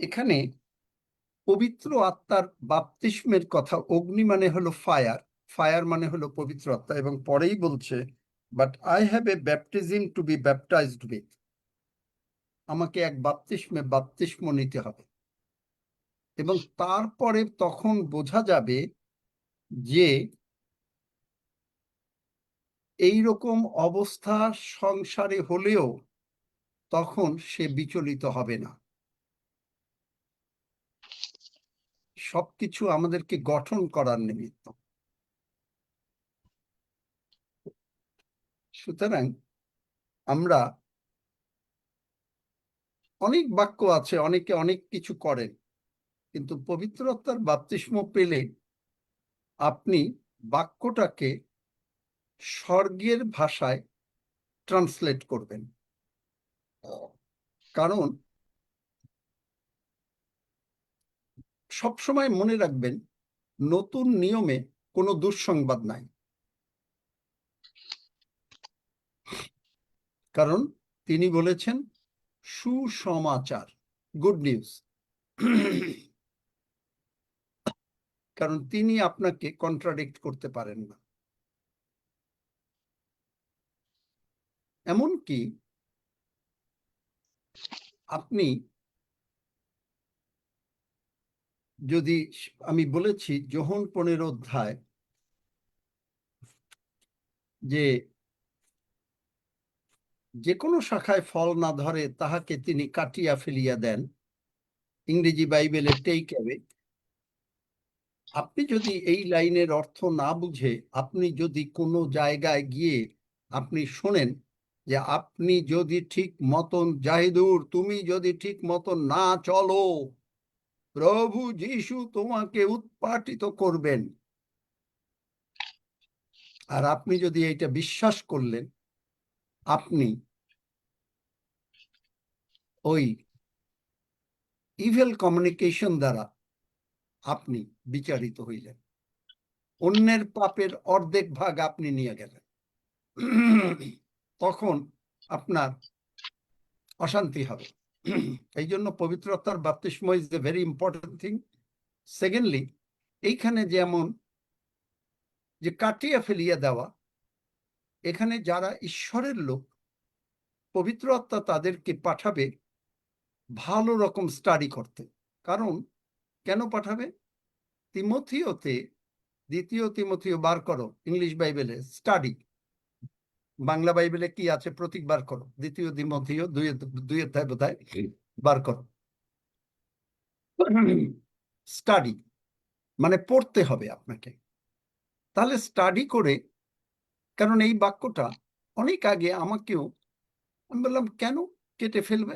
এখানে পবিত্র আত্মার বাপ্তিস্মের কথা, অগ্নি মানে হলো ফায়ার, ফায়ার মানে হলো পবিত্র আত্মা, এবং পরেই বলছে, but I have a baptism to be baptized with. আমাকে এক বাপ্তিস্ম নিতে হবে, এবং তারপরে তখন বোঝা যাবে যে এই রকম অবস্থা সংসারে হলেও তখন সে বিচলিত হবে না। সবকিছু আমাদেরকে গঠন করার নিমিত্ত। সুতরাং আমরা, অনেক বাক্য আছে, অনেকে অনেক কিছু করেন, কিন্তু পবিত্র আত্মার বাপ্তিস্ম পেলে আপনি বাক্যটাকে স্বর্গের ভাষায় ট্রান্সলেট করবেন। কারণ সবসময় মনে রাখবেন, নতুন নিয়মে কোনো দুঃসংবাদ নাই। কারণ তিনি বলেছেন সুসমাচার, গুড নিউজ। কারণ তিনি আপনাকে কন্ট্রাডিক্ট করতে পারেন না। এমনকি আপনি যদি, আমি বলেছি যোহন 15 অধ্যায়, যে কোনো শাখায় ফল না ধরে তাহাকে তিনি কাটিয়া ফেলিয়া দেন। ইংরেজি বাইবেলে টেক অ্যাওয়ে। আপনি যদি এই লাইনের অর্থ না বুঝে, আপনি যদি কোনো জায়গায় গিয়ে আপনি শোনেন যে আপনি যদি ঠিক মতন, জাহিদুর তুমি যদি ঠিক মতন না চলো, প্রভু যীশু তোমাকে উৎপাটিত করবেন, আর আপনি যদি এইটা বিশ্বাস করলেন, আপনি ওই ইভিল কমিউনিকেশন দ্বারা আপনি বিচারিত হইলেন। অন্যের পাপের অর্ধেক ভাগ আপনি নিয়ে গেলেন। তখন আপনার অশান্তি হবে। এই জন্য পবিত্র আত্মার বাপ্তিস্ম is a very important thing. Secondly, এইখানে যেমন যে কাটিয়ে ফেলিয়ে দেওয়া, এখানে যারা ঈশ্বরের লোক, পবিত্র আত্মা তাদেরকে পাঠাবে ভালো রকম স্টাডি করতে। কারণ কেন পাঠাবে? তিমথিওতে, 2 তিমথিও বার করো, ইংলিশ বাইবেলে স্টাডি। বাংলা বাইবেলে কি আছে? প্রতীক বার করো। 2 তিমথিও 2 অধ্যায় বোধহয় বার করো। স্টাডি মানে পড়তে হবে আপনাকে। তাহলে স্টাডি করে, কারণ এই বাক্যটা অনেক আগে আমাকেও, আমি বললাম কেন কেটে ফেলবে?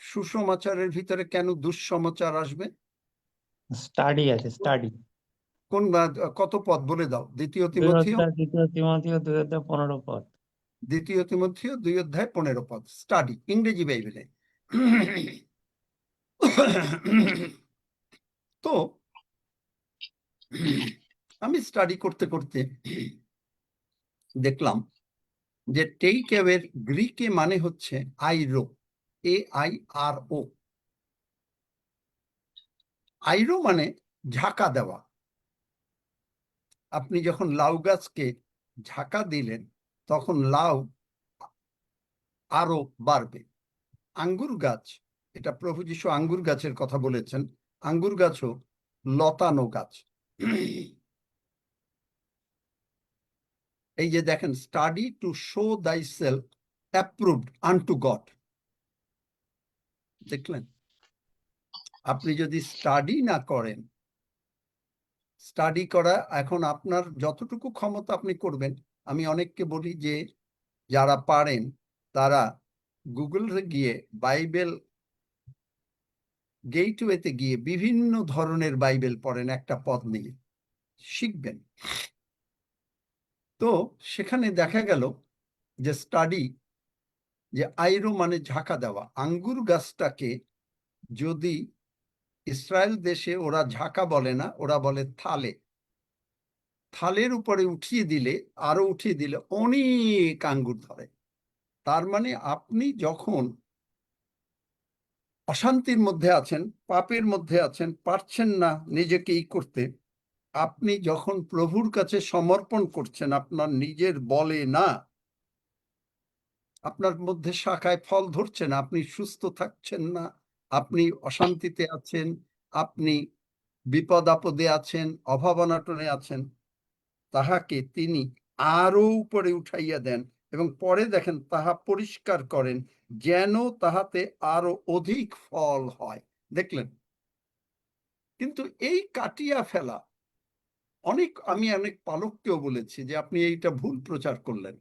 সুসমাচারের ভিতরে কেন দুঃসমাচার আসবে? স্টাডি আছে, স্টাডি। কোন কত পদ বলে দাও? 2 2 তিমথিও, অধ্যায়, 2 তিমথিও 2 অধ্যায় 15 পদ। 2 তিমথিও 2 অধ্যায় 15 পদ স্টাডি, ইংরেজি বাইবেলে। তো আমি স্টাডি করতে করতে দেখলাম যে টেক অ্যাওয়ের গ্রিকে মানে হচ্ছে আইরো, AIRO। আইরো মানে ঝাঁকা দেওয়া। আপনি যখন লাউ গাছকে ঝাঁকা দিলেন, তখন লাউ আরো বাড়বে। আঙ্গুর গাছ, এটা প্রভু যীশু আঙ্গুর গাছের কথা বলেছেন, আঙ্গুর গাছও লতানো গাছ। এই যে দেখেন, স্টাডি টু শো দাই সেলফ অ্যাপ্রুভড আনটু গড। দেখলেন, আপনি যদি স্টাডি না করেন, স্টাডি করা এখন আপনার যতটুকু ক্ষমতা আপনি করবেন। আমি অনেককে বলি যে যারা পারেন তারা গুগলে গিয়ে বাইবেল গেটওয়েতে গিয়ে বিভিন্ন ধরনের বাইবেল পড়েন, একটা পদ নিয়ে শিখবেন। তো সেখানে দেখা গেল যে স্টাডি, যে আইরো মানে ঝাঁকা দেওয়া, আঙ্গুর গাছটাকে যদি ইসরায়েল দেশে ওরা ঝাঁকা বলে না, ওরা বলে থালে, থালের উপরে উঠিয়ে দিলে, আরো উঠিয়ে দিলে অনেক আঙ্গুর ধরে। তার মানে আপনি যখন অশান্তির মধ্যে আছেন, পাপের মধ্যে আছেন, পারছেন না নিজেকে করতে, আপনি যখন প্রভুর কাছে সমর্পণ করছেন আপনার নিজের বলে না, আপনার মধ্যে শাখায় ফল ধরছে না, আপনি সুস্থ থাকছেন না, আপনি অশান্তিতে আছেন, আপনি বিপদ আপদে আছেন, অভাব অনাটনে আছেন, তাহাকে তিনি আরো উপরে উঠাইয়া দেন এবং পরে দেখেন তাহা পরিষ্কার করেন, যেন তাহাতে আরো অধিক ফল হয়। দেখলেন? কিন্তু এই কাটিয়া ফেলা, আমি অনেক পালককেও বলেছি যে আপনি এইটা ভুল প্রচার করলেন,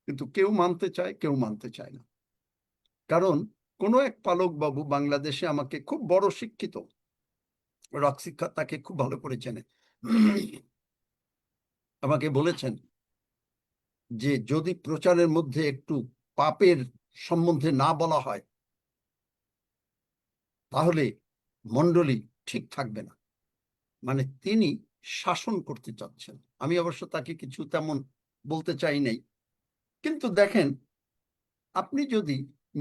কিন্তু কেউ মানতে চায়, কেউ মানতে চায় না। কারণ কোনো এক পালক বাবু বাংলাদেশে আমাকে, খুব বড় শিক্ষিত, রক শিক্ষা, তাকে খুব ভালো করে চেনে, আমাকে বলেছেন যে যদি প্রচারের মধ্যে একটু পাপের সম্বন্ধে না বলা হয় তাহলে মণ্ডলী ঠিক থাকবে না। মানে তিনি শাসন করতে চাচ্ছেন। আমি অবশ্য তাকে কিছু তেমন বলতে চাই নাই। কিন্তু দেখেন, আপনি যদি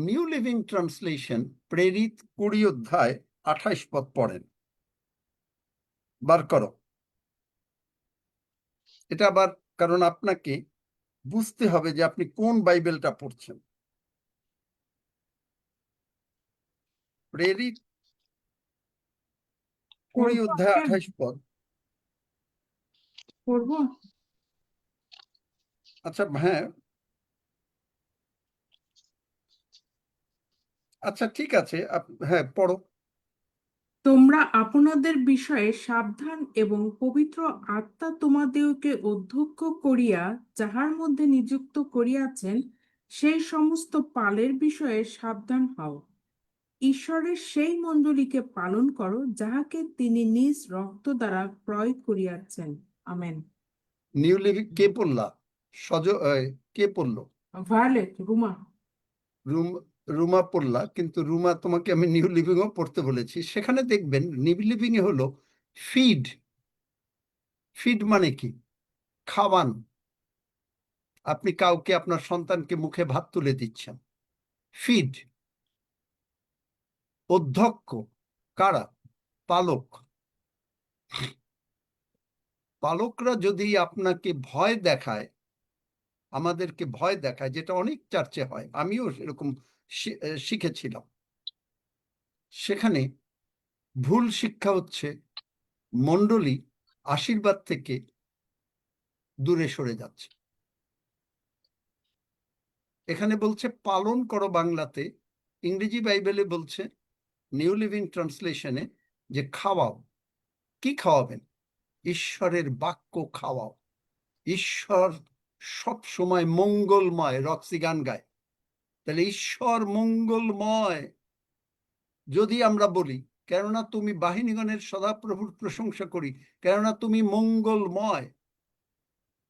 নিউ লিভিং ট্রান্সলেশন প্রেরিত 20 অধ্যায় 28 পদ পড়েন, বার করো এটা আবার, কারণ আপনাকে বুঝতে হবে যে আপনি কোন বাইবেলটা পড়ছেন। প্রেরিত 20 অধ্যায় 28 পদ। পড়বো? আচ্ছা, হ্যাঁ, আচ্ছা ঠিক আছে, হ্যাঁ পড়ো। তোমরা আপনাদের বিষয়ে সাবধান এবং পবিত্র আত্মা তোমাদেরকে অধ্যক্ষ করিয়া যাহার মধ্যে নিযুক্ত করিয়াছেন সেই সমস্ত পালের বিষয়ে সাবধান হও। ঈশ্বরের সেই মণ্ডলীকে পালন করো যাহাকে তিনি নিজ রক্ত দ্বারা ক্রয় করিয়াছেন। আমেন। নিউ লিভিং কে পড়লা? কে পড়লো? ভায়োলেট, রুমা। রুমা পড়লা, কিন্তু রুমা তোমাকে আমি নিউ লিভিং ও পড়তে বলেছি। সেখানে দেখবেন নিউ লিভিং এ হলো ফিড। ফিড মানে কি? খাওয়ান। আপনি কাউকে, আপনার সন্তানকে মুখে ভাত তুলে দিচ্ছেন, ফিড। অধ্যক্ষ কারা? পালক। পালকরা যদি আপনাকে ভয় দেখায়, আমাদেরকে ভয় দেখায়, যেটা অনেক চার্চে হয়, আমিও সেরকম শিখেছিলাম, সেখানে ভুল শিক্ষা হচ্ছে মণ্ডলী আশীর্বাদ থেকে দূরে সরে যাচ্ছে। এখানে বলছে পালন করো বাংলাতে, ইংরেজি বাইবেলে বলছে নিউ লিভিং ট্রান্সলেশনে যে খাওয়াও। কি খাওয়াবেন? ঈশ্বরের বাক্য খাওয়াও। ঈশ্বর সব সময় মঙ্গলময়। রক্সি গান গায়, তাহলে ঈশ্বর মঙ্গলময় যদি আমরা বলি, কেননা তুমি বাহিনীগণের সদাপ্রভুর প্রশংসা করি, কেননা তুমি মঙ্গলময়,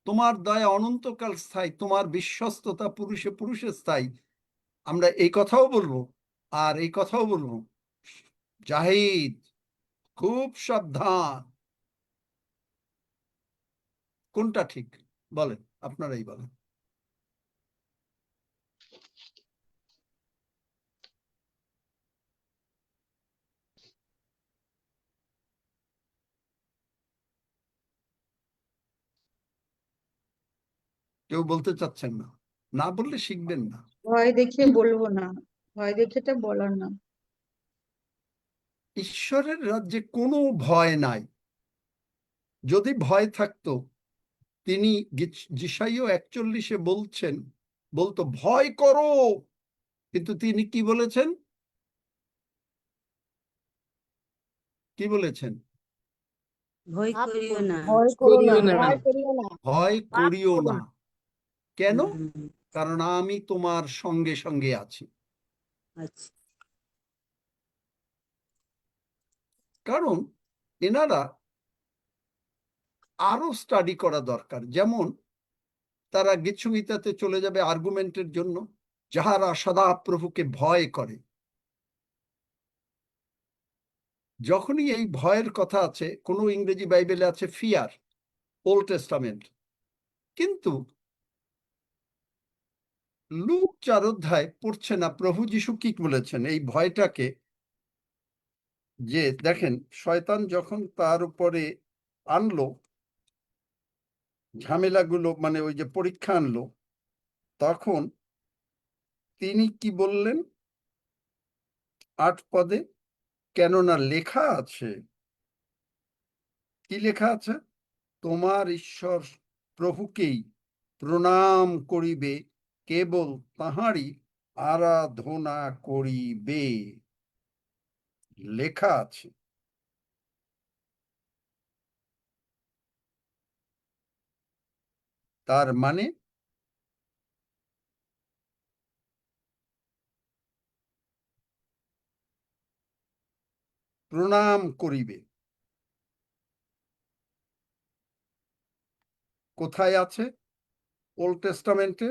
তোমার দয়া অনন্তকাল স্থায়ী, তোমার বিশ্বস্ততা পুরুষে পুরুষে স্থায়ী, আমরা এই কথাও বলবো। আর এই কথাও বলবো, জাহিদ খুব সাবধান। কোনটা ঠিক বলেন? আপনারাই বলেন। কেউ বলতে চাচ্ছেন না, না বললে শিখবেন না। ভয় দেখিয়ে বলবো না, ভয় দেখে তো বলার না। ঈশ্বরের রাজ্যে কোনো ভয় নাই। যদি ভয় থাকতো, তিনি যিশাইয় 41-এ বলতো ভয় করো, কিন্তু তিনি কি বলেছেন? কি বলেছেন? ভয় করিও না। ভয় করো না, করিও না। ভয় করিও না, ভয় পাপ করিও করো না। না। কেন? হুম, কারণ আমি তোমার সঙ্গে সঙ্গে আছি। আচ্ছা। কারণ এনারা আরো স্টাডি করা দরকার। যেমন তারা গীতসংহিতাতে চলে যাবে আর্গুমেন্টের জন্য, যাহারা সদাপ্রভুকে ভয় করে। যখনই এই ভয়ের কথা আছে, কোনো ইংরেজি বাইবেলে আছে ফিয়ার, ওল্ড টেস্টামেন্ট, কিন্তু লুক 4 অধ্যায় পড়ছে না প্রভু যিশু কি বলেছেন এই ভয়টাকে। যে দেখেন, শয়তান যখন তার উপরে আনলো ঝামেলাগুলো, মানে ওই যে পরীক্ষা আনলো, তখন তিনি কি বললেন 8 পদে? কেননা লেখা আছে, কি লেখা আছে? তোমার ঈশ্বর প্রভুকেই প্রণাম করিবে, কেবল তাহারই আরাধনা করিবে। লেখা আছে। তার মানে প্রণাম করিবে। কোথায় আছে ওল্ড টেস্টামেন্টে?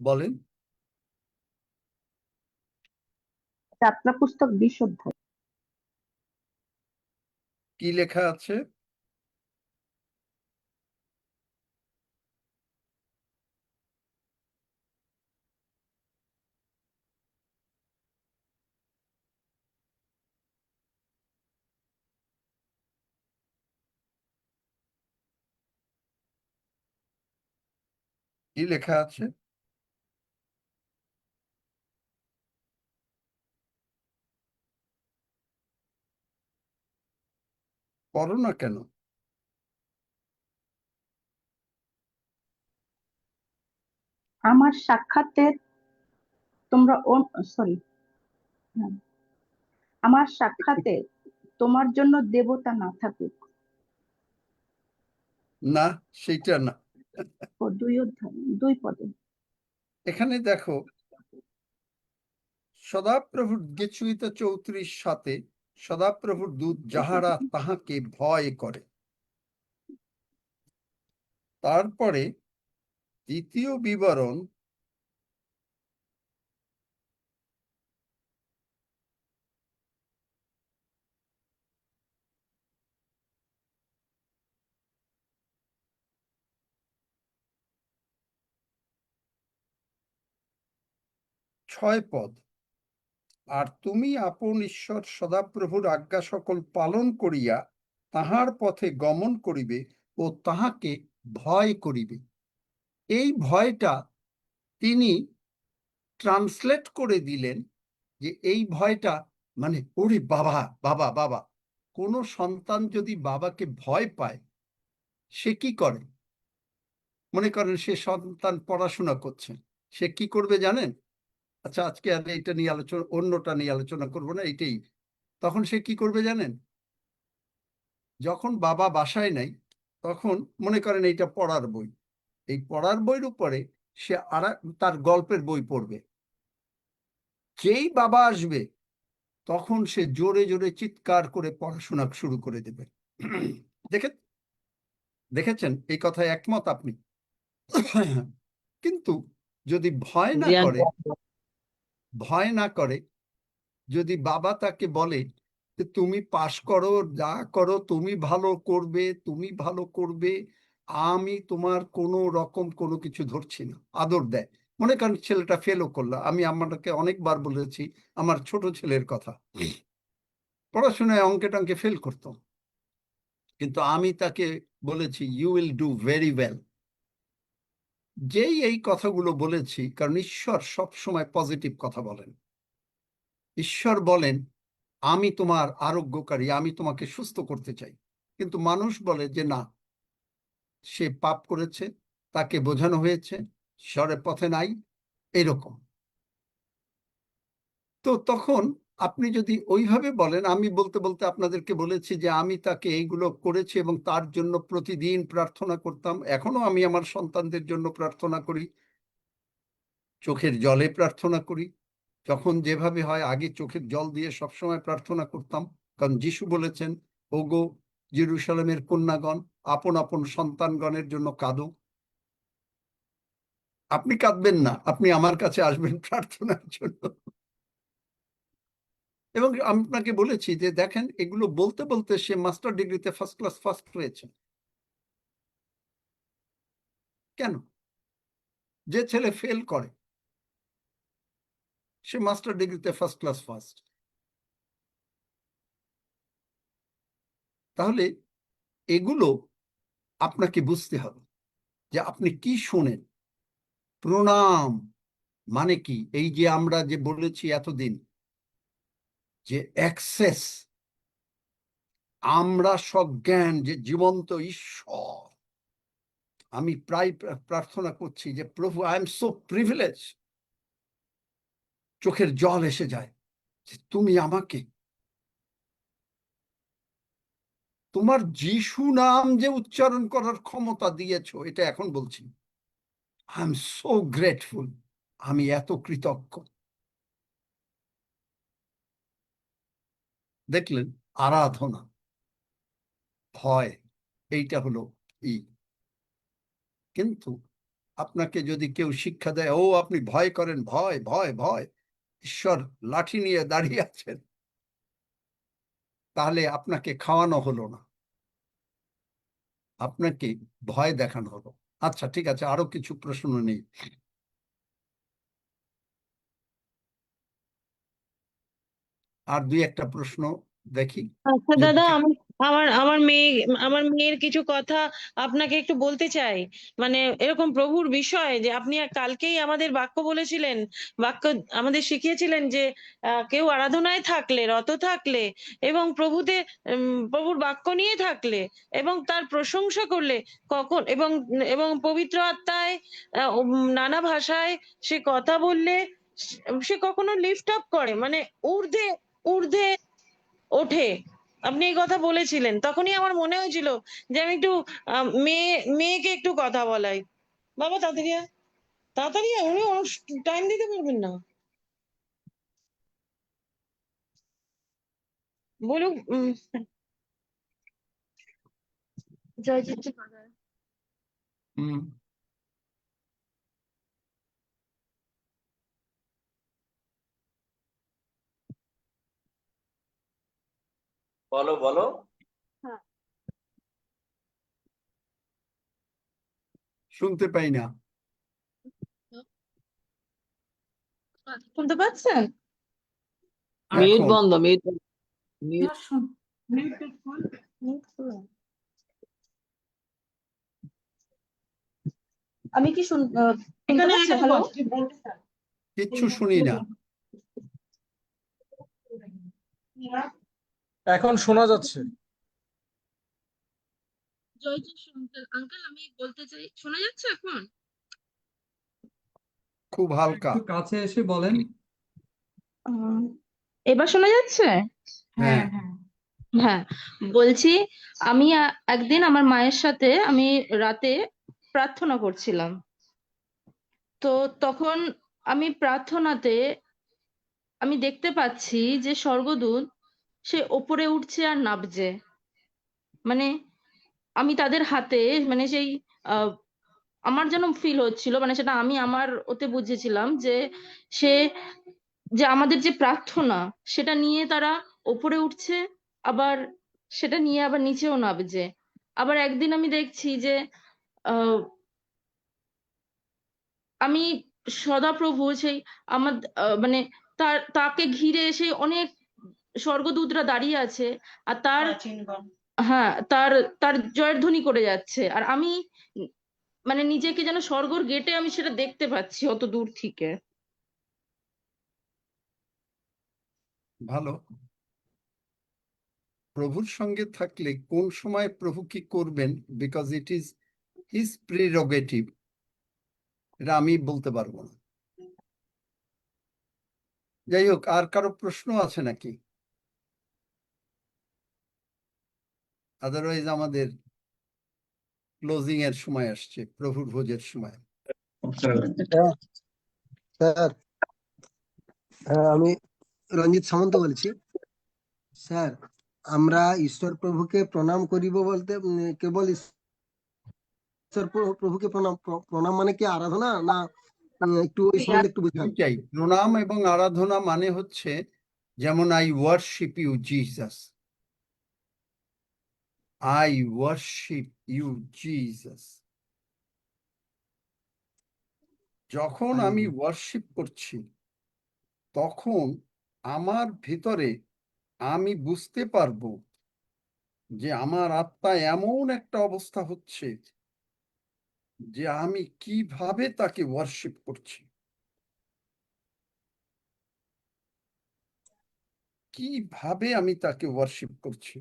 বলেন। যাত্রা পুস্তক 20 অধ্যায়। কি লেখা আছে? কি লেখা আছে? পড়ো না কেন? আমার সাক্ষাতে তোমরা সরি আমার সাক্ষাতে তোমার জন্য দেবতা না থাকুক। না, সেইটা না। 2 অধ্যায় 2 পদে। এখানে দেখো, সদাপ্রভুর গীতসংহিতা 34:7, সদাপ্রভুর দূত যাহারা তাহাকে ভয় করে। তারপরে দ্বিতীয় বিবরণ, ছয় পদ। আর তুমি আপন ঈশ্বর সদাপ্রভুর আজ্ঞা সকল পালন করিয়া তাহার পথে গমন করিবে ও তাহাকে ভয় করিবে। এই ভয়টা তিনি ট্রান্সলেট করে দিলেন যে এই ভয়টা মানে ওরে বাবা বাবা বাবা। কোনো সন্তান যদি বাবাকে ভয় পায়, সে কি করে? মনে করেন সে সন্তান পড়াশোনা করছে, সে কি করবে জানেন? আচ্ছা, আজকে আর এইটা নিয়ে আলোচনা, অন্যটা নিয়ে আলোচনা করবো না, এইটাই। তখন সে কি করবে জানেন? যখন বাবা বাসায় নাই, তখন মনে করেন এইটা পড়ার বই, এই পড়ার বইয়ের উপরে সে তার গল্পের বই পড়বে। যেই বাবা আসবে, তখন সে জোরে জোরে চিৎকার করে পড়াশোনা শুরু করে দেবে। দেখেছেন এই কথায় একমত আপনি? কিন্তু যদি ভয় না করে, যদি বাবা তাকে বলে যে তুমি পাশ করো, যা করো তুমি ভালো করবে, আমি তোমার কোনো রকম কোনো কিছু ধরছি না, আদর দেয়। মনে করেন ছেলেটা ফেলও করলো, আমি আমাকে অনেকবার বলেছি আমার ছোট ছেলের কথা, পড়াশোনায় অঙ্কে টঙ্কে ফেল করতো, কিন্তু আমি তাকে বলেছি you will do very well. যেই এই কথাগুলো বলেছি, কারণ ঈশ্বর সব সময় পজিটিভ কথা বলেন। ঈশ্বর বলেন আমি তোমার আরোগ্যকারী, আমি তোমাকে সুস্থ করতে চাই। কিন্তু মানুষ বলে যে না, সে পাপ করেছে, তাকে বোঝানো হয়েছে, ঈশ্বরের পথে নাই, এরকম। তো তখন আপনি যদি ওইভাবে বলেন, আমি বলতে বলতে আপনাদেরকে বলেছি যে আমি তাকে এইগুলো করেছি এবং তার জন্য প্রতিদিন প্রার্থনা করতাম। এখনো আমি আমার সন্তানদের জন্য প্রার্থনা করি, চোখের জলে প্রার্থনা করি। যখন যেভাবে হয়, আগে চোখের জল দিয়ে সবসময় প্রার্থনা করতাম, কারণ যিশু বলেছেন, ওগো জেরুসালেমের কন্যাগণ, আপন আপন সন্তানগণের জন্য কাঁদো। আপনি কাঁদবেন না, আপনি আমার কাছে আসবেন প্রার্থনার জন্য। এবং আপনাকে বলেছি যে দেখেন, এগুলো বলতে বলতে সে মাস্টার ডিগ্রিতে ফার্স্ট ক্লাস ফার্স্ট হয়েছে। কেন? যে ছেলে ফেল করে সে মাস্টার ডিগ্রিতে ফার্স্ট ক্লাস ফার্স্ট। তাহলে এগুলো আপনাকে বুঝতে হবে যে আপনি কি শোনেন। প্রণাম মানে কি? এই যে আমরা যে বলেছি এতদিন যে অ্যাক্সেস, আমরা সজ্ঞান যে জীবন্ত ঈশ্বর। আমি প্রায় প্রার্থনা করছি যে প্রভু, আই এম সো প্রিভিলেজ, চোখের জল এসে যায় যে তুমি আমাকে তোমার যিশু নাম যে উচ্চারণ করার ক্ষমতা দিয়েছো, এটা এখন বলছি। আই এম সো গ্রেটফুল, আমি এত কৃতজ্ঞ। দেখলেন, আরাধনা, ভয়, এইটা হলো ই। কিন্তু আপনাকে যদি কেউ শিক্ষা দেয়, ও আপনি ভয় করেন, ভয় ভয় ভয়, ঈশ্বর লাঠি নিয়ে দাঁড়িয়ে আছেন, তাহলে আপনাকে খাওয়ানো হলো না, আপনাকে ভয় দেখানো হলো। আচ্ছা, ঠিক আছে, আরো কিছু প্রশ্ন নেই। আর দুই একটা প্রশ্ন দেখি আচ্ছা যদি দাদা, আমি আমার মেয়ের কিছু কথা আপনাকে একটু বলতে চাই। মানে এরকম প্রভুর বিষয় যে আপনি কালকেই আমাদের বাক্য বলেছিলেন, বাক্য আমাদের শিখিয়েছিলেন যে কেউ আরাধনায় থাকলে, রত থাকলে এবং প্রভুর বাক্য নিয়ে থাকলে এবং তার প্রশংসা করলে কখন এবং এবং পবিত্র আত্মায় নানা ভাষায় সে কথা বললে সে কখনো লিফট আপ করে, মানে ঊর্ধ্বে ঊর্ধ্বে ওঠে। আপনি এই কথা বলেছিলেন, তখনই আমার মনে হয়েছিল যে আমি একটু মেয়েকে একটু কথা বলাই। বাবা তাড়াতাড়ি আয়, তাড়াতাড়ি আয়, উনি টাইম দিতে পারবেন না। বলুন। জয়জিৎ হুম, বলো বলো। শুনতে পাই না। শুনতে পাচ্ছেন? মিউট এখন বন্ধ, মিউট আমি কি শুনতে পাচ্ছি? হ্যালো, কিচ্ছু শুনি না। এখন শোনা যাচ্ছে। জয়জিৎ আঙ্কেল, আমি বলতে চাই, শোনা যাচ্ছে এখন? খুব হালকা। একটু কাছে এসে বলেন। এবার শোনা যাচ্ছে? হ্যাঁ, হ্যাঁ, বলছি আমি একদিন আমার মায়ের সাথে আমি রাতে প্রার্থনা করছিলাম। তো তখন আমি প্রার্থনাতে আমি দেখতে পাচ্ছি যে স্বর্গদূত সে ওপরে উঠছে আর নামছে। মানে আমি তাদের হাতে, মানে সেই আমার যেন ফিল হচ্ছিল, মানে সেটা আমি আমার ওতে বুঝেছিলাম যে সে, যে আমাদের যে প্রার্থনা সেটা নিয়ে তারা ওপরে উঠছে, আবার সেটা নিয়ে আবার নিচেও নামছে। আবার একদিন আমি দেখছি যে আহ আমি সদাপ্রভু সেই আমার মানে তাকে ঘিরে সেই অনেক স্বর্গদূতরা দাঁড়িয়ে আছে আর হ্যাঁ তার তার জয়ধ্বনি করে যাচ্ছে, আর আমি মানে নিজেকে যেন স্বর্গর গেটে আমি সেটা দেখতে পাচ্ছি অত দূর থেকে। ভালো। প্রভুর সঙ্গে থাকলে কোন সময় প্রভু কি করবেন, বিকজ ইট ইজ হিজ প্রিরোগেটিভ, এটা আমি বলতে পারবো না। যাই হোক, আর কারো প্রশ্ন আছে নাকি? আদারওয়াইজ আমাদের ক্লোজিং এর সময় আসছে, প্রভুর ভোজের সময়। স্যার, হ্যাঁ, আমি রঞ্জিত সামন্ত বলছি। স্যার, আমরা ঈশ্বর প্রভুকে প্রণাম করিব বলতে কেবল ঈশ্বর প্রভুকে প্রণাম মানে কি আরাধনা, না একটু এই সম্বন্ধে একটু বুঝান। দুইটাই, প্রণাম এবং আরাধনা মানে হচ্ছে, যেমন I worship you Jesus, I worship you Jesus. যখন আমি ওয়ার্শিপ করছি, তখন আমার ভিতরে আমি বুঝতে পারবো যে আমার আত্মা এমন একটা অবস্থা হচ্ছে যে আমি কিভাবে তাকে ওয়ার্শিপ করছি, কিভাবে আমি তাকে ওয়ার্শিপ করছি।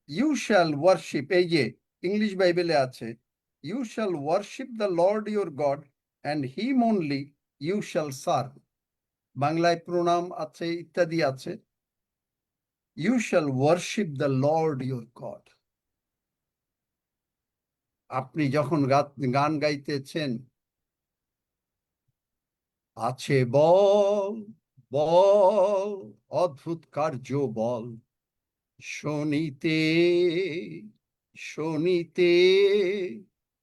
ইউ শ্যাল ওয়ার্শিপ, এই যে ইংলিশ বাইবেলে আছে, you shall worship the lord your god and him only you shall serve. বাংলায় প্রণাম আছে, ইত্যাদি আছে। You shall worship the lord your god. আপনি যখন গান গাইতেছেন, আছে বল বল অদ্ভুত কার্য বল, শনিতে শনিতে,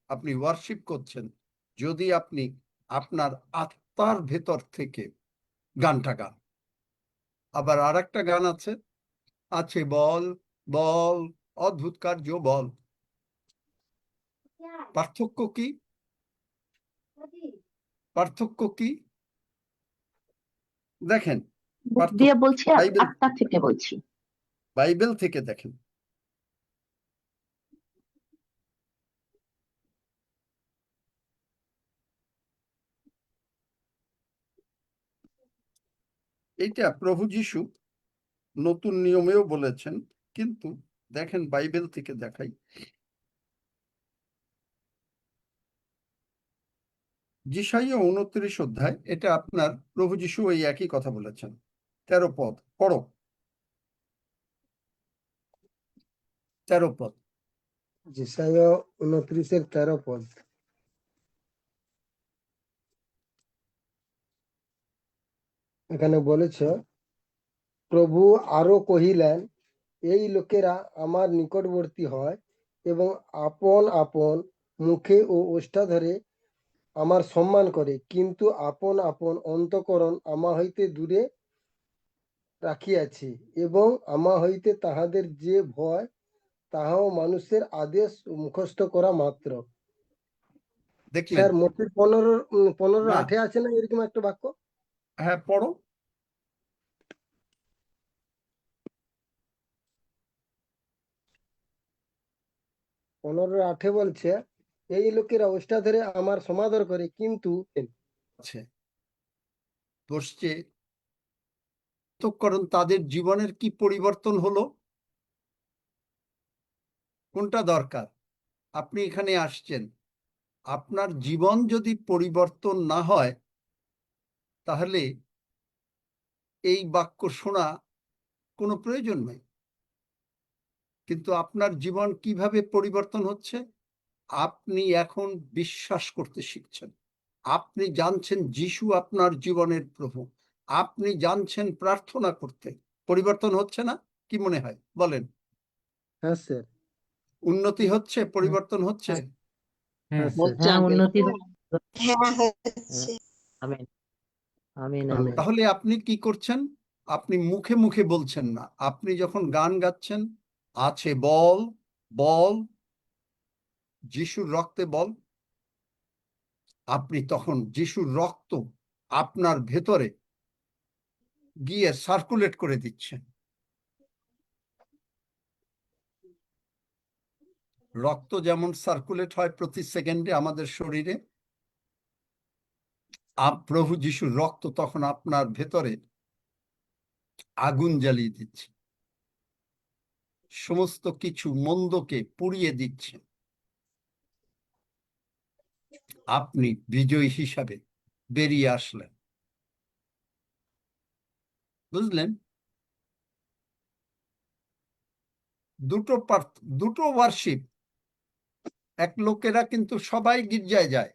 আপনি ওয়ার্শিপ করছেন। যদি আপনি আপনার আত্মার ভেতর থেকে গানটা গান। আবার আর একটা গান আছে বল বল অদ্ভুত কার্য বল। পার্থক্য কি? পার্থক্য কি দেখেন, দিয়ে বলছি আর বাইবেল আত্মা থেকে বলছি। বাইবেল থেকে দেখেন। এইটা প্রভু যীশু নতুন নিয়মেও বলেছেন, কিন্তু দেখেন বাইবেল থেকে দেখাই। যিশাইয়া 29 অধ্যায়, এটা আপনার প্রভু যীশু ওই একই কথা বলেছেন। 13 পদ পড়ো, 13 পদ। যিশাইয়া 29-13 পদ। এখানে বলেছে, প্রভু আরো কহিলেন, এই লোকেরা আমার নিকটবর্তী হয় এবং আপন আপন মুখে ও ওষ্ঠাধরে আমার সম্মান করে, কিন্তু আপন আপন অন্তঃকরণ আমা হইতে দূরে রাখিয়াছি, এবং আমা হইতে তাহাদের যে ভয়, তাহাও মানুষের আদেশ মুখস্থ করা মাত্র। দেখলেন? স্যার, মতি 15 না। 8 আছে না এরকম একটা বাক্য? হ্যাঁ, পড়ো। পনেরো 8 বলছে, এই লোকেরা ওষ্ঠাধরে আমার সমাদর করে, কিন্তু আছে বসছে, তখন তাদের জীবনের কি পরিবর্তন হলো? কোনটা দরকার? আপনি এখানে আসছেন, আপনার জীবন যদি পরিবর্তন না হয়, তাহলে এই বাক্য শোনা কোনো প্রয়োজন নেই। কিন্তু আপনার জীবন কিভাবে পরিবর্তন হচ্ছে? আপনি এখন বিশ্বাস করতে শিখছেন, আপনি জানছেন যিশু আপনার জীবনের প্রভু, আপনি জানছেন প্রার্থনা করতে। পরিবর্তন হচ্ছে না? কি মনে হয় বলেন? হ্যাঁ স্যার। উন্নতি হচ্ছে, পরিবর্তন হচ্ছে। হ্যাঁ স্যার। হচ্ছে uncle। উন্নতি হ্যাঁ হচ্ছে। আমিন আমিন আমিন। আমিন। তাহলে আপনি কি করছেন? আপনি মুখে মুখে বলছেন না, আপনি যখন গান গাচ্ছেন, আছে বল বল যিশুর রক্তে বল, আপনি তখন যিশুর রক্ত আপনার ভেতরে গিয়ে সার্কুলেট করে দিচ্ছেন। রক্ত যেমন সার্কুলেট হয় প্রতি সেকেন্ডে আমাদের শরীরে, প্রভু যিশুর রক্ত তখন আপনার ভেতরে আগুন জ্বালিয়ে দিচ্ছে, সমস্ত কিছু মন্দকে পুড়িয়ে দিচ্ছে। আপনি বিজয়ী হিসাবে বেরিয়ে আসলেন। বুঝলেন? দুটো ওয়ার্শিপ, এক লোকেরা কিন্তু সবাই গির্জায় যায়,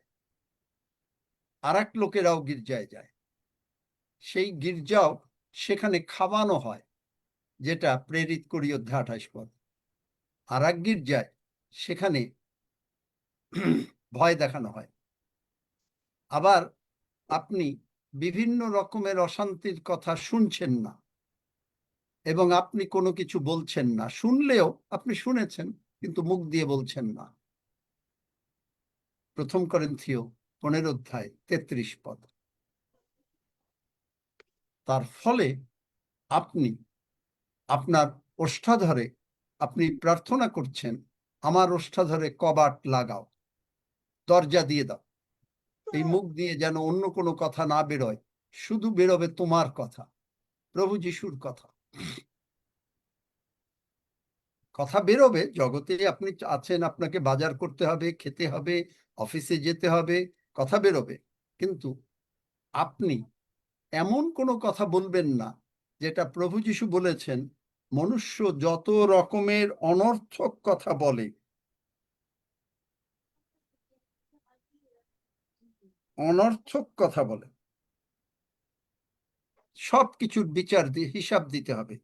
আর এক লোকেরাও গির্জায় যায়। সেই গির্জাও সেখানে খাওয়ানো হয়, যেটা প্রেরিত করি অধ্যায় 28 পদ। আর এক গির্জায় সেখানে ভয় দেখানো হয়। আবার আপনি বিভিন্ন রকমের অশান্তির কথা শুনছেন না, এবং আপনি কোনো কিছু বলছেন না, শুনলেও আপনি শুনেছেন কিন্তু মুখ দিয়ে বলছেন না। 1 করিন্থীয় 15 অধ্যায় 33 পদ। তার ফলে আপনি আপনার ওষ্ঠাধরে আপনি প্রার্থনা করছেন, আমার ওষ্ঠাধরে কবাট লাগাও, দরজা দিয়ে দাও, এই মুখ দিয়ে যেন অন্য কোনো কথা না বেরোয়, শুধু বেরোবে তোমার কথা, প্রভু যিশুর কথা। কথা বেরোবে, জগতে আপনি আছেন, আপনাকে বাজার করতে হবে, খেতে হবে, অফিসে যেতে হবে, কথা বেরোবে, কিন্তু আপনি এমন কোনো কথা বলবেন না যেটা প্রভু যিশু বলেছেন, মনুষ্য যত রকমের অনর্থক কথা বলে, অনর্থক কথা বলে, সবকিছুর বিচার দিয়ে হিসাব দিতে হবে।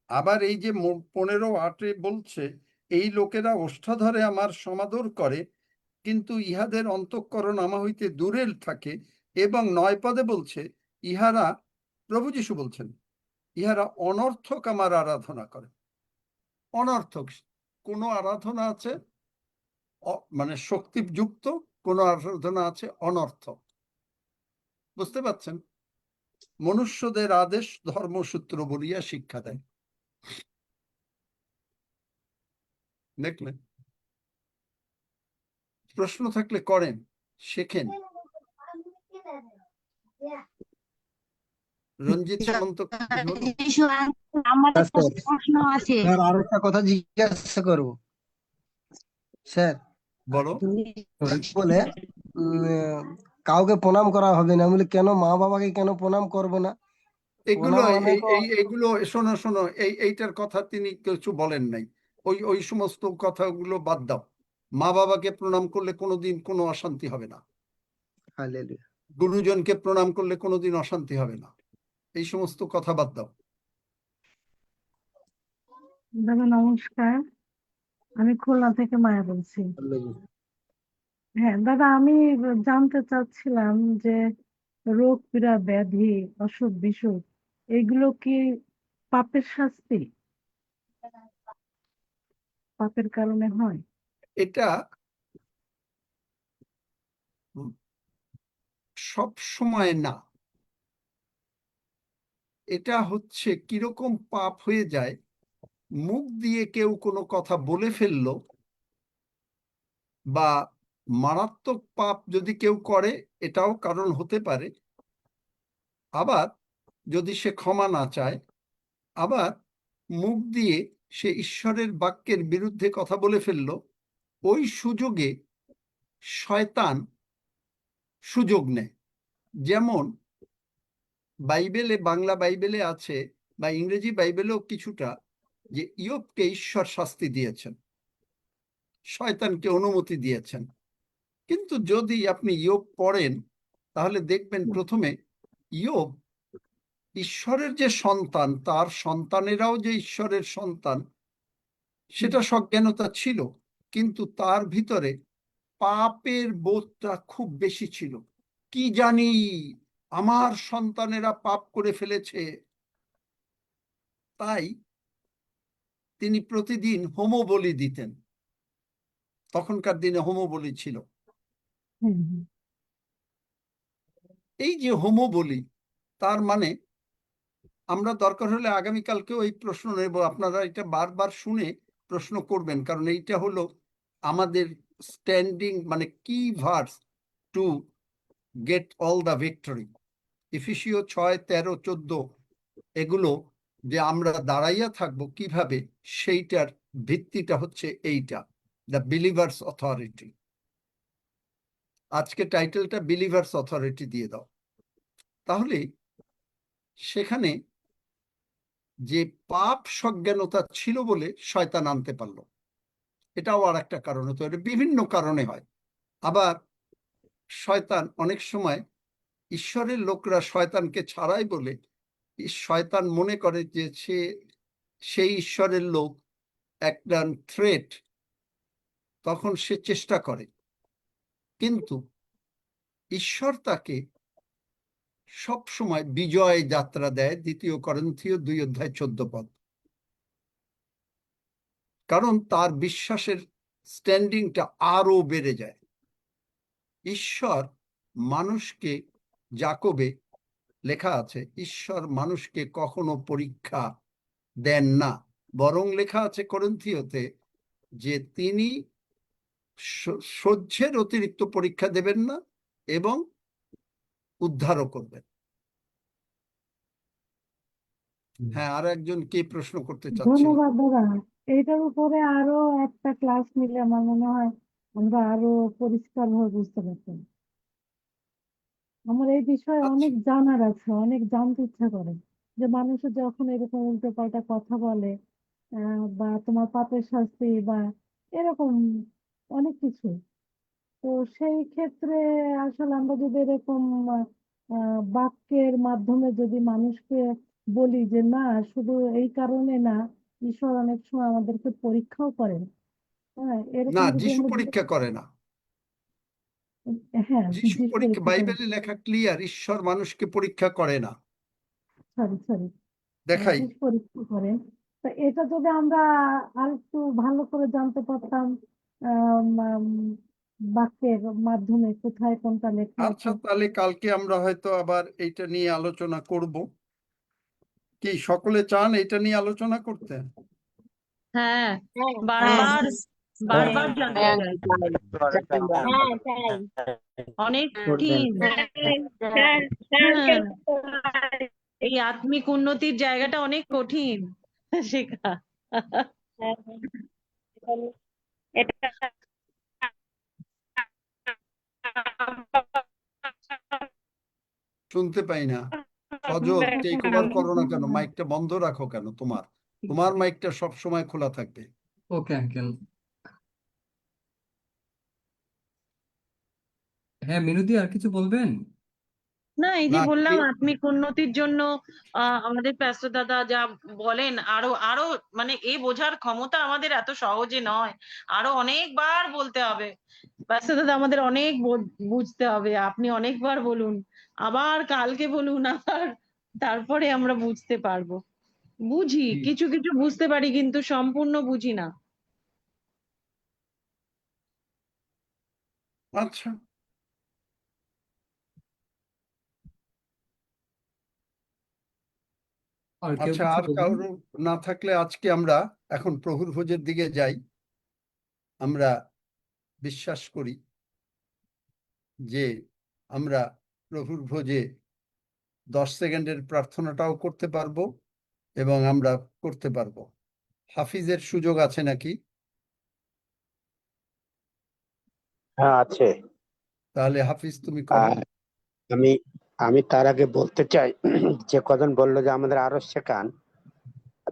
আবার এই যে 15:8 বলছে, এই লোকেরা ওষ্ঠাধরে আমার সমাদর করে, কিন্তু ইহাদের অন্তঃকরণ আমা হইতে দূরে থাকে। এবং 9 পদে বলছে, ইহারা, প্রভু যিশু বলছেন, ইহারা অনর্থক আমার আরাধনা করে। অনর্থক কোন আরাধনা আছে মানে শক্তিযুক্ত, কোন আরাধনা আছে অনর্থক। বুঝতে পারছেন? মনুষ্যদের আদেশ ধর্মসূত্র বলিয়া শিক্ষা দেয়। দেখলেন? প্রশ্ন থাকলে করেন, শেখেন। রঞ্জিত সামন্ত, আমার একটা প্রশ্ন আছে স্যার, আর একটা কথা জিজ্ঞাসা করব স্যার। বলো। বলে কাউকে প্রণাম করা হবে না, বলে কেন মা বাবাকে কেন প্রণাম করব না? এগুলো প্রণাম মানে তো এইগুলো শোনো শোনো, এইটার কথা তিনি কিছু বলেন নাই। ওই সমস্ত কথাগুলো বাদ দাও। মা বাবাকে প্রণাম করলে কোনোদিন কোনো অশান্তি হবে না, হালেলুয়া। গুরুজনকে প্রণাম করলে কোনোদিন অশান্তি হবে না, এই সমস্ত কথা বাদ দাও। দাদা নমস্কার, আমি খুলনা থেকে মায়া বলছি। হ্যাঁ দাদা, আমি জানতে চাচ্ছিলাম যে রোগ পীড়া ব্যাধি অসুখ বিসুখ এগুলো কি পাপের শাস্তি, পাপের কারণে হয়? এটা সব সময় না। এটা হচ্ছে কিরকম পাপ হয়ে যায়, মুখ দিয়ে কেউ কোনো কথা বলে ফেললো, বা মারাত্মক পাপ যদি কেউ করে, এটাও কারণ হতে পারে। আবার যদি সে ক্ষমা না চায়, আবার মুখ দিয়ে সে ঈশ্বরের বাক্যের বিরুদ্ধে কথা বলে ফেলল, ওই সুযোগে শয়তান সুযোগ নেয়। যেমন বাইবেলে, বাংলা বাইবেলে আছে, বা ইংরেজি বাইবেলেও কিছুটা, যে ইয়োবকে ঈশ্বর শাস্তি দিয়েছেন, শয়তানকে অনুমতি দিয়েছেন। কিন্তু যদি আপনি ইয়োব পড়েন, তাহলে দেখবেন প্রথমে ইয়োব ঈশ্বরের যে সন্তান, তার সন্তানেরাও যে ঈশ্বরের সন্তান, সেটা সজ্ঞানতা ছিল, কিন্তু তার ভিতরে পাপের বোধটা খুব বেশি ছিল। কি জানি আমার সন্তানেরা পাপ করে ফেলেছে, তাই তিনি প্রতিদিন হোমবলি দিতেন। তখনকার দিনে হোমবলি ছিল। এই যে হোমবলি, তার মানে আমরা দরকার হলে আগামীকালকেও এই প্রশ্ন নেব, আপনারা এটা বারবার শুনে প্রশ্ন করবেন, কারণ এইটা হলো আমাদের স্ট্যান্ডিং, মানে কি verse to get all the victory. এফেসীয় 6, 13, 14 এগুলো যে আমরা দাঁড়াইয়া থাকবো কিভাবে, সেইটার ভিত্তিটা হচ্ছে এইটা, দ্য বিলিভার্স অথরিটি। আজকে টাইটেলটা বিলিভার্স অথরিটি দিয়ে দাও। তাহলে সেখানে যে পাপ সজ্ঞানতা ছিল বলে শয়তান আনতে পারলো, এটাও আর একটা কারণ হতে পারে, বিভিন্ন কারণে হয়। আবার শয়তান অনেক সময় ঈশ্বরের লোকরা শয়তানকে ছাড়াই বলে শয়তান মনে করে যে সেই ঈশ্বরের লোক একটা থ্রেট, তখন সে চেষ্টা করে, কিন্তু ঈশ্বর তাকে সব সময় বিজয় যাত্রা দেয়। 2 করিন্থীয় 2:14। কারণ তার বিশ্বাসের স্ট্যান্ডিংটা আরো বেড়ে যায়। ঈশ্বর মানুষকে, যাকবে লেখা আছে, ঈশ্বর মানুষকে কখনো পরীক্ষা দেন না, বরং লেখা আছে করিন্থীয়তে যে তিনি সহ্যের অতিরিক্ত পরীক্ষা দেবেন না এবং উদ্ধারও করবেন। হ্যাঁ, আর একজন কে প্রশ্ন করতে চাচ্ছিল? ধন্যবাদ দাদা। এইটার উপরে আরো একটা ক্লাস নিলে আমার মনে হয় আমরা আরো পরিষ্কার ভাবে বুঝতে পারতাম। আমার এই বিষয়ে আচ্ছা, অনেক জানার আছে, অনেক জানতে ইচ্ছা করে যে মানুষের যখন এরকম উল্টো পাল্টা কথা বলে বা তোমার পাপের শাস্তি বা এরকম অনেক কিছু, তো সেই ক্ষেত্রে আসলে আমরা যদি এরকম বাক্যের মাধ্যমে যদি মানুষকে বলি যে না শুধু এই কারণে না, ঈশ্বর অনেক সময় আমাদেরকে পরীক্ষাও করেন। হ্যাঁ, না, এরকম যদি যিশু আমরা পরীক্ষা করে না। হ্যাঁ যিশু যিশু পরীক্ষা, পরীক্ষা করেন। বাইবেলে লেখা ক্লিয়ার, ঈশ্বর মানুষকে পরীক্ষা করে না। সরি দেখাই, যিশু পরীক্ষা করেন। তা এটা যদি আমরা আর একটু ভালো করে জানতে পারতাম আম, আম, বাক্যের মাধ্যমে কোথায় কোনটা লেখা আচ্ছা, আছে। তাহলে কালকে আমরা হয়তো আবার এইটা নিয়ে আলোচনা করব। কি সকলে চান এটা নিয়ে আলোচনা করতে? হ্যাঁ, হ্যাঁ বারবার হ্যাঁ বারবার জানতে হ্যাঁ চাই। হ্যাঁ চাই। অনেক করবেন। কঠিন। হ্যাঁ, এই আত্মিক উন্নতির জায়গাটা অনেক কঠিন শেখা। এটা শুনতে পাই না। সজল, টেক ওভার করো না কেন? মাইকটা বন্ধ রাখো কেন? তোমার মাইকটা সব সময় খোলা থাকবে। Okay uncle. হ্যাঁ, মিনুদি আর কিছু বলবেন? না, এই যে না, বললাম আত্মিক উন্নতির জন্য আমাদের প্যাস্টর দাদা যা বলেন, আরো আরো মানে বোঝার ক্ষমতা আমাদের এত সহজে নয়, আরো অনেকবার বলতে হবে। প্যাস্টর দাদা আমাদের অনেক বুঝতে হবে, আপনি অনেকবার বলুন, আবার কালকে বলুন, আবার তারপরে আমরা বুঝতে পারবো। বুঝি, কিছু কিছু বুঝতে পারি কিন্তু সম্পূর্ণ বুঝি না। আচ্ছা, আর কেউ আচ্ছা, কিছু আর বলবেন? কারো না থাকলে আজকে আমরা এখন প্রভুর ভোজের দিকে যাই। আমরা বিশ্বাস করি যে আমরা প্রভুর ভোজে 10 সেকেন্ডের প্রার্থনাটাও করতে পারবো এবং আমরা করতে পারবো। হাফিজের সুযোগ আছে নাকি? হ্যাঁ, আছে। তাহলে হাফিজ তুমি করো। আমি আমি তার আগে বলতে চাই, যে কজন বললো যে আমাদের আরো শেখান,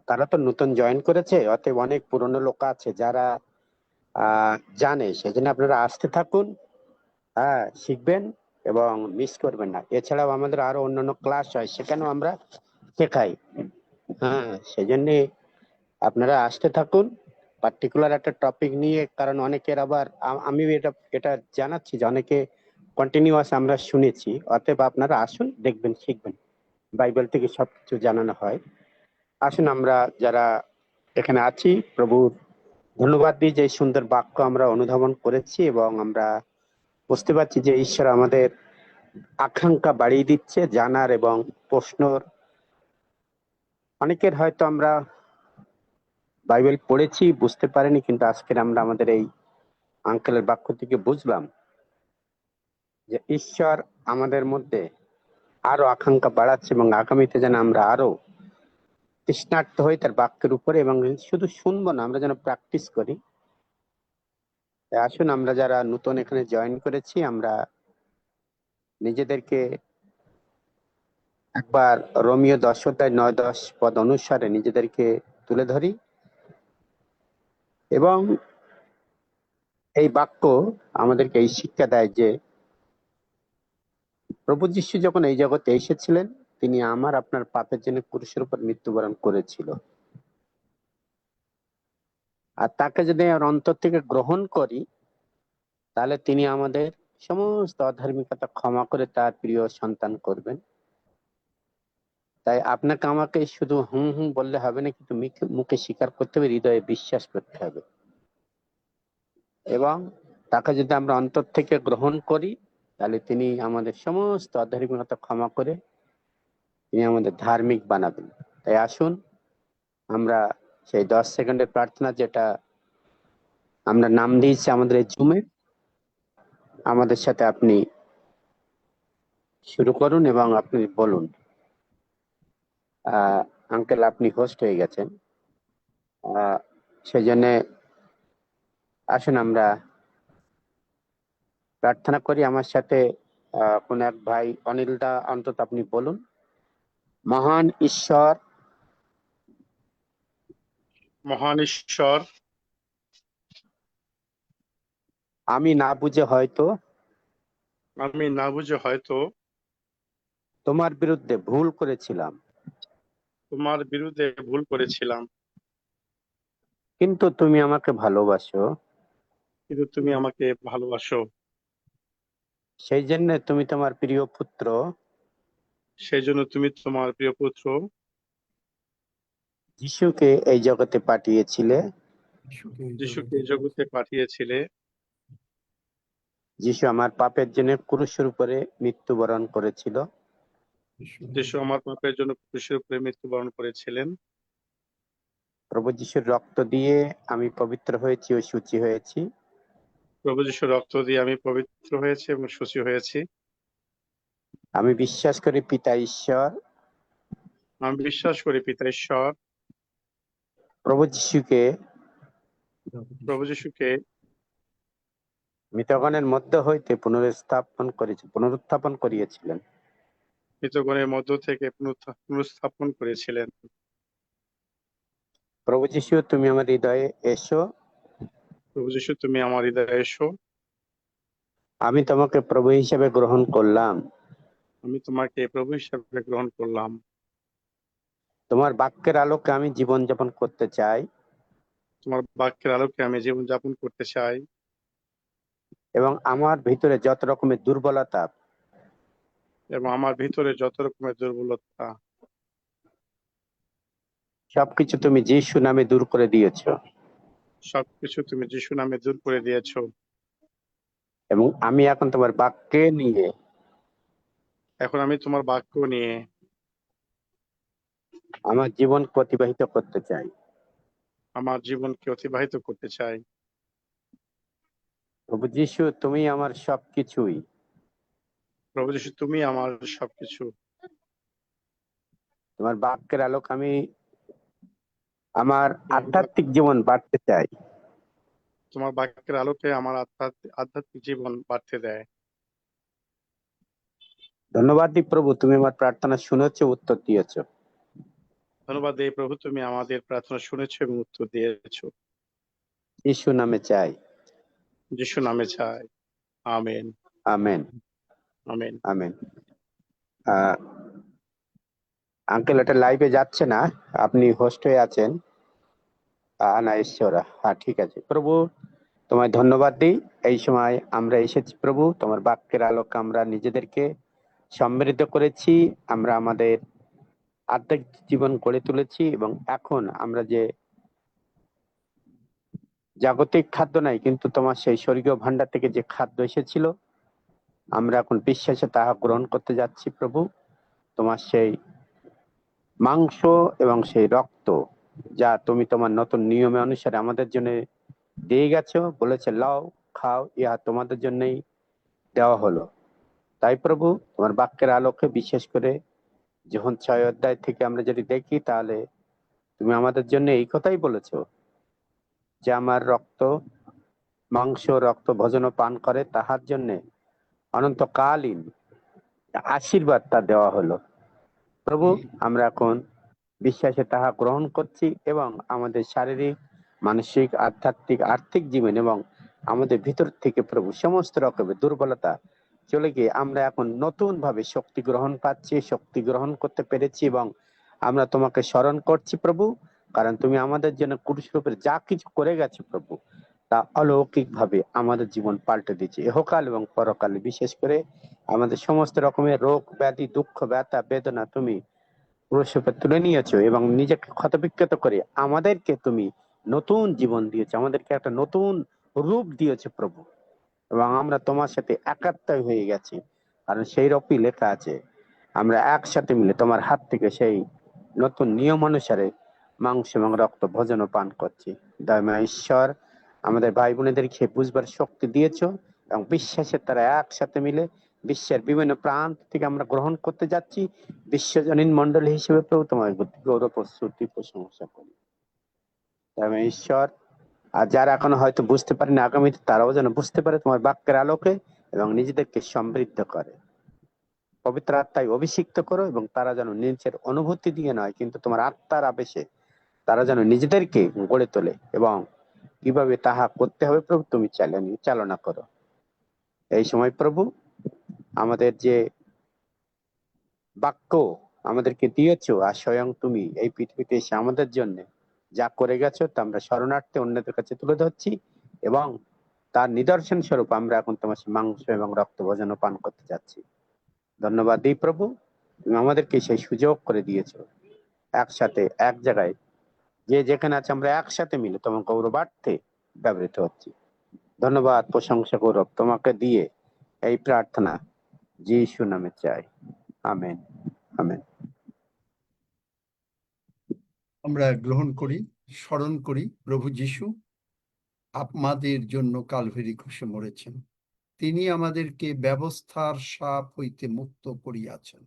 তারা তো নতুন জয়েন করেছে, অতএব অনেক পুরনো লোক আছে যারা জানে, সেজন্য আপনারা আসতে থাকুন, হ্যাঁ, শিখবেন এবং মিস করবেন না। এছাড়াও আমাদের আরো অন্যান্য ক্লাস হয়, সেখানেও আমরা শেখাই। হ্যাঁ, সেজন্য আপনারা আসতে থাকুন পার্টিকুলার একটা টপিক নিয়ে, কারণ অনেকের আবার আমি এটা জানাচ্ছি যে অনেকে কন্টিনিউয়াস আমরা শুনেছি, অতএব আপনারা আসুন, দেখবেন, শিখবেন। বাইবেল থেকে সবকিছু জানানো হয়। আসুন, আমরা যারা এখানে আছি প্রভুর ধন্যবাদ দিই যে সুন্দর বাক্য আমরা অনুধাবন করেছি এবং আমরা বুঝতে পারছি যে ঈশ্বর আমাদের আকাঙ্ক্ষা বাড়িয়ে দিচ্ছে জানার এবং প্রশ্নর। অনেকের হয়তো আমরা বাইবেল পড়েছি, বুঝতে পারিনি, কিন্তু আজকের আমরা আমাদের এই আঙ্কেলের বাক্য থেকে বুঝলাম যে ঈশ্বর আমাদের মধ্যে আরো আকাঙ্ক্ষা বাড়াচ্ছে এবং আগামীতে যেন আমরা আরো তৃষ্ণার্ত হই তার বাক্যের উপরে, এবং শুধু শুনবো না, আমরা যেন প্র্যাকটিস করি। তাই আসুন, আমরা যারা নতুন এখানে জয়েন করেছি, আমরা নিজেদেরকে একবার রোমিও 10:9-10 অনুসারে নিজেদেরকে তুলে ধরি এবং এই বাক্য আমাদেরকে এই শিক্ষা দেয় যে প্রভু যীশু যখন এই জগতে এসেছিলেন তিনি আমার আপনার পাপের জন্য ক্রুশের উপর মৃত্যুবরণ করেছিল, আর তাকে যদি আমার অন্তর থেকে গ্রহণ করি তাহলে তিনি আমাদের সমস্ত অধার্মিকতা ক্ষমা করে তার প্রিয় সন্তান করবেন। তাই আপনাকে আমাকে শুধু হুম হুম বললে হবে না, কিন্তু মুখে স্বীকার করতে হবে, হৃদয়ে বিশ্বাস করতে হবে, এবং তাকে যদি আমরা অন্তর থেকে গ্রহণ করি তাহলে তিনি আমাদের সমস্ত অধার্মিকতা ক্ষমা করে তিনি আমাদের ধার্মিক বানাবেন। তাই আসুন আমরা সেই 10 সেকেন্ডের প্রার্থনা, যেটা আমরা নাম দিয়েছি আমাদের এই জুমে, আমাদের সাথে আপনি শুরু করুন এবং আপনি বলুন। আঙ্কেল আপনি হোস্ট হয়ে গেছেন, সেই জন্য আসুন আমরা প্রার্থনা করি। আমার সাথে কোন এক ভাই অনিল দা অন্তত আপনি বলুন। মহান ঈশ্বর, মহান ঈশ্বর, আমি না বুঝে হয়তো তোমার বিরুদ্ধে ভুল করেছিলাম, কিন্তু তুমি আমাকে ভালোবাসো, সেই জন্য তুমি তোমার প্রিয় পুত্র যিশুকে এই জগতে পাঠিয়েছিলে। যিশু আমার পাপের জন্য ক্রুশের উপরে মৃত্যুবরণ করেছিল। প্রভু যিশুর রক্ত দিয়ে আমি পবিত্র হয়েছি ও শুচি হয়েছি। আমি বিশ্বাস করি পিতা ঈশ্বর প্রভু যিশুকে মৃতগণের মধ্য হইতে পুনরুত্থাপন করিয়েছিলেন। প্রভু যিশু তুমি আমার হৃদয়ে এসো। আমি তোমাকে প্রভু হিসেবে গ্রহণ করলাম। তোমার বাক্যের আলোকে আমি জীবনযাপন করতে চাই। এবং আমার ভিতরে যত রকমের দুর্বলতা সবকিছু তুমি যিশু নামে দূর করে দিয়েছো। এবং আমি এখন তোমার বাক্যে নিয়ে আমার জীবনকে অতিবাহিত করতে চাই। প্রভু যিশু তুমি আমার সবকিছুই। তোমার বাক্যের আলোক আমি আমার আধ্যাত্মিক জীবন বাড়তে চাই। ধন্যবাদ দিই প্রভু, তুমি আমার প্রার্থনা শুনেছো, উত্তর দিয়েছো। যিশু নামে চাই। Amen, amen. আঙ্কেল এটা লাইভে যাচ্ছে না, আপনি হোস্ট হয়ে আছেন। না ঈশ্বরা, হ্যাঁ ঠিক আছে। প্রভু তোমায় ধন্যবাদ দিই, এই সময় আমরা এসেছি প্রভু, তোমার বাক্যের আলোকে আমরা নিজেদেরকে সমৃদ্ধ করেছি, আমরা আমাদের আধ্যাত্মিক জীবন গড়ে তুলেছি, এবং এখন আমরা যে জাগতিক খাদ্য নাই, কিন্তু তোমার সেই স্বর্গীয় ভান্ডার থেকে যে খাদ্য এসেছিল আমরা এখন বিশ্বাসে তাহা গ্রহণ করতে যাচ্ছি প্রভু। তোমার সেই মাংস এবং সেই রক্ত যা তুমি তোমার নতুন নিয়মে অনুসারে আমাদের জন্য দিয়ে গেছো, বলেছে লাও খাও, ইহা তোমাদের জন্যই দেওয়া হলো। তাই প্রভু তোমার বাক্যের আলোকে বিশেষ করে যখন 6 অধ্যায় থেকে আমরা যদি দেখি, তাহলে তুমি আমাদের জন্য এই কথাই বলেছো যে আমার মাংস রক্ত ভোজন পান করে তাহার জন্য অনন্তকালীন আশীর্বাদ তা দেওয়া হলো। প্রভু আমরা এখন বিশ্বাসে তাহা গ্রহণ করছি এবং আমাদের শারীরিক, মানসিক, আধ্যাত্মিক, আর্থিক জীবন এবং আমাদের ভিতর থেকে প্রভু সমস্ত রকমের দুর্বলতা চলে গিয়ে আমরা এখন নতুন ভাবে শক্তি গ্রহণ পাচ্ছি, শক্তি গ্রহণ করতে পেরেছি এবং আমরা তোমাকে স্মরণ করছি প্রভু, কারণ তুমি আমাদের জন্য ক্রুশের উপরে যা কিছু করে গেছো প্রভু, তা অলৌকিক ভাবে আমাদের জীবন পাল্টে দিচ্ছে ইহকাল এবং পরকালে। বিশেষ করে আমাদের সমস্ত রকমের রোগ ব্যাধি, দুঃখ, ব্যথা, বেদনা তুমি ক্রুশের উপরে তুলে নিয়েছো এবং নিজেকে ক্ষতবিক্ষত করে আমাদেরকে তুমি নতুন জীবন দিয়েছো, আমাদেরকে একটা নতুন রূপ দিয়েছে প্রভু, এবং আমরা তোমার সাথে একাত্ম হয়ে গেছি। কারণ সেই রূপই লেখা আছে, আমরা একসাথে মিলে তোমার হাত থেকে সেই নতুন নিয়ম অনুসারে মাংস এবং রক্ত ভোজন ও পান করছি। দয়াময় ঈশ্বর, আমাদের ভাই বোনেদেরকে বুঝবার শক্তি দিয়েছো এবং বিশ্বাসের তারা একসাথে মিলে বিশ্বের বিভিন্ন প্রান্ত থেকে আমরা গ্রহণ করতে যাচ্ছি। বিশ্বজনীন মন্ডলী হিসেবে প্রভু তোমার গৌরব ও স্তুতি প্রশংসা করি। দয়াময় ঈশ্বর, আর যারা এখনো হয়তো বুঝতে পারেনি, আগামীতে তারাও যেন বুঝতে পারে তোমার বাক্যের আলোকে এবং নিজেদেরকে সমৃদ্ধ করে। পবিত্র আত্মায় অভিষিক্ত করো এবং তারা যেন নিজের অনুভূতি দিয়ে নয় কিন্তু তোমার আত্মার আবেশে তারা যেন নিজেদেরকে গড়ে তোলে এবং কিভাবে তাহা করতে হবে প্রভু তুমি চালনা করো। এই সময় প্রভু আমাদের যে বাক্য আমাদেরকে দিয়েছো, আর স্বয়ং তুমি এই পৃথিবীতে এসে আমাদের জন্য যা করে গেছো তা আমরা শরণার্থে অন্যদের কাছে তুলে ধরছি এবং তার নিদর্শন স্বরূপ আমরা এখন তোমার মাংস এবং রক্ত ভোজন পান করতে যাচ্ছি। ধন্যবাদ দিই প্রভু, তুমি আমাদেরকে সেই সুযোগ করে দিয়েছো একসাথে এক জায়গায় যে যেখানে আছে আমরা একসাথে মিলে তোমার গৌরবার্থে ব্যবহৃত হচ্ছি। ধন্যবাদ, প্রশংসা, গৌরব তোমাকে দিয়ে এই প্রার্থনা যিশু নামে চাই, আমেন আমেন। আমরা গ্রহণ করি, স্মরণ করি প্রভু যিশু আমাদের জন্য কালভেরি ক্রুশে মরেছেন। তিনি আমাদেরকে ব্যবস্থার শাপ হইতে মুক্ত করিয়াছেন।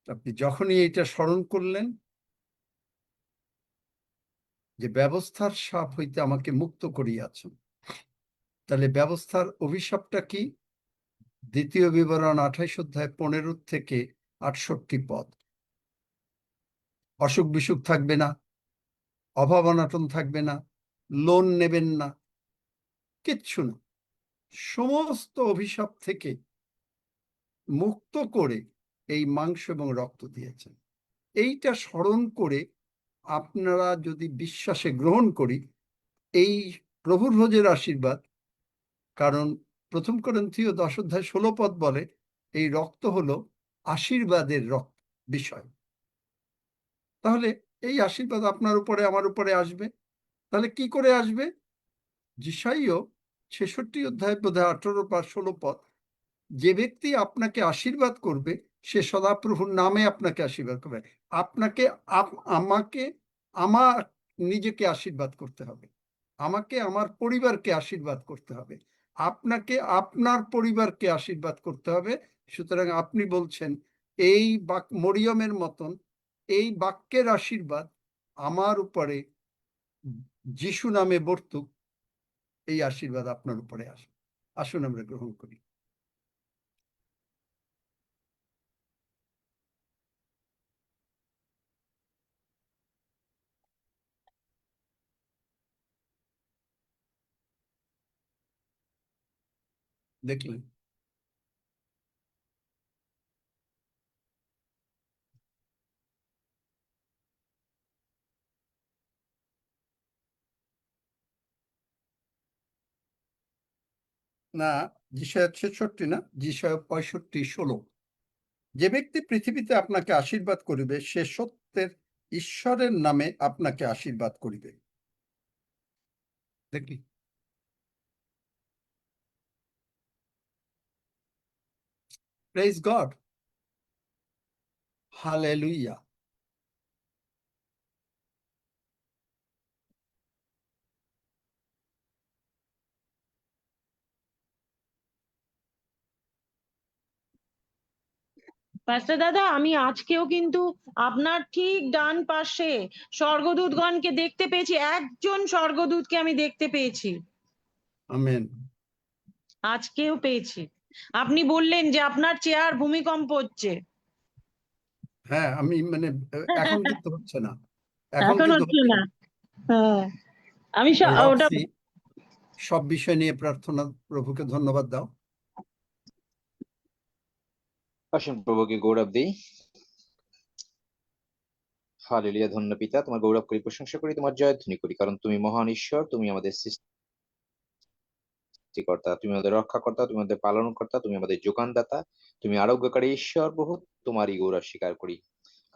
আপনি যখনই এটা স্মরণ করলেন যে ব্যবস্থার শাপ হইতে আমাকে মুক্ত করিয়াছেন, তাহলে ব্যবস্থার অভিশাপটা কি? দ্বিতীয় বিবরণ 28 অধ্যায় 15 থেকে 68 পদ। অসুখ বিসুখ থাকবে না, অভাব অনাটন থাকবে না, লোন নেবেন না, কিচ্ছু না। সমস্ত অভিশাপ থেকে মুক্ত করে এই মাংস এবং রক্ত দিয়েছেন। এইটা স্মরণ করে আপনারা যদি বিশ্বাসে গ্রহণ করি এই প্রভুর ভোজের আশীর্বাদ, কারণ 1 করিন্থীয় 10 অধ্যায় 16 পদ বলে এই রক্ত হলো আশীর্বাদের রক্ত বিষয়। তাহলে এই আশীর্বাদ আপনার উপরে আমার উপরে আসবে। তাহলে কি করে আসবে? যিশাইয় 66 অধ্যায় বোধহয় 18 বা 16 পদ, যে ব্যক্তি আপনাকে আশীর্বাদ করবে সে সদাপ্রভুর নামে আপনাকে আশীর্বাদ করবে। আপনাকে আমাকে আমার নিজেকে আশীর্বাদ করতে হবে, আমাকে আমার পরিবারকে আশীর্বাদ করতে হবে, আপনাকে আপনার পরিবারকে আশীর্বাদ করতে হবে। সুতরাং আপনি বলছেন এই মরিয়মের মতন এই বাক্যের আশীর্বাদ আমার উপরে যিশু নামে বর্তুক, এই আশীর্বাদ আপনার উপরে আসে। আসুন আমরা গ্রহণ করি। দেখলেন, না যিশায় 66 না, যিশায় 65:16, যে ব্যক্তি পৃথিবীতে আপনাকে আশীর্বাদ করিবে সে সত্যের ঈশ্বরের নামে আপনাকে আশীর্বাদ করিবে। দেখি, প্রেজ গড, হালেলুয়া। পাস্টার দাদা, আমি আজকেও কিন্তু আপনার ঠিক ডান পাশে স্বর্গদূতগণকে দেখতে পেয়েছি, একজন স্বর্গদূতকে আমি দেখতে পেয়েছি, আমেন। আজকেও পেয়েছি। আপনি বললেন যে আপনার চেয়ার ভূমিকম্প হচ্ছে, হ্যাঁ, আমি মানে এখন কিন্তু হচ্ছে না, এখন এখন কিন্তু হচ্ছে হচ্ছে না। না। হ্যাঁ, আমি ওটা রক্সি, সব বিষয় নিয়ে প্রার্থনা, প্রভুকে ধন্যবাদ দাও। আসুন প্রভুকে গৌরব দিই। হালেলুয়া। ধন্য পিতা, তোমার গৌরব করি, প্রশংসা করি, তোমার জয়ধ্বনি করি, কারণ তুমি মহান ঈশ্বর, তুমি আমাদের সৃষ্টিকর্তা, তুমি আমাদের রক্ষাকর্তা, তুমি আমাদের পালনকর্তা, তুমি আমাদের যোগানদাতা, তুমি আরোগ্যকারী ঈশ্বর। প্রভু তোমারই গৌরব স্বীকার করি,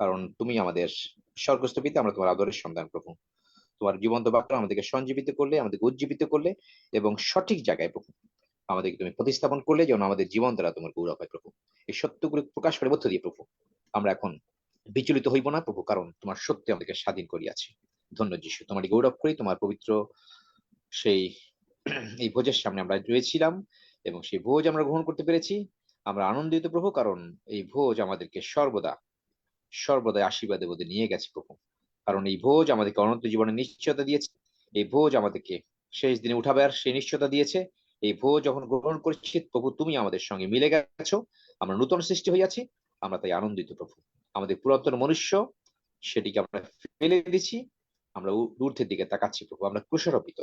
কারণ তুমি আমাদের স্বর্গস্থ পিতা, আমরা তোমার আদরের সন্তান। প্রভু তোমার জীবন্ত বাক্য আমাদেরকে সঞ্জীবিত করলে, আমাদেরকে উজ্জীবিত করলে, এবং সঠিক জায়গায় প্রভু আমাদেরকে তুমি প্রতিস্থাপন করলে, যেন আমাদের জীবন দ্বারা তোমার গৌরব হয়। প্রভু এই সত্যগুলো প্রকাশ করে মধ্য দিয়ে প্রভু আমরা এখন বিচলিত হইব না প্রভু, কারণ তোমার সত্য আমাদেরকে স্বাধীন করিয়াছে। ধন্য যিশু, তোমারই গৌরব করি। তোমার পবিত্র সেই এই ভোজের সামনে আমরা রয়েছিলাম এবং সেই ভোজ আমরা গ্রহণ করতে পেরেছি। আমরা আনন্দিত প্রভু, কারণ এই ভোজ আমাদেরকে সর্বদাই আশীর্বাদের মধ্যে নিয়ে গেছে প্রভু, কারণ এই ভোজ আমাদেরকে অনন্ত জীবনের নিশ্চয়তা দিয়েছে। এই ভোজ আমাদেরকে শেষ দিনে উঠাবার সেই নিশ্চয়তা দিয়েছে। এই ভোজ যখন গ্রহণ করছি প্রভু, তুমি আমাদের সঙ্গে মিলে গেছো, আমরা নূতন সৃষ্টি হইয়াছি, আমরা তাই আনন্দিত প্রভু। আমাদের পুরাতন মনুষ্য, সেটিকে আমরা ফেলে দিচ্ছি, আমরা ঊর্ধ্বের দিকে তাকাচ্ছি প্রভু, আমরা কুশারোপিত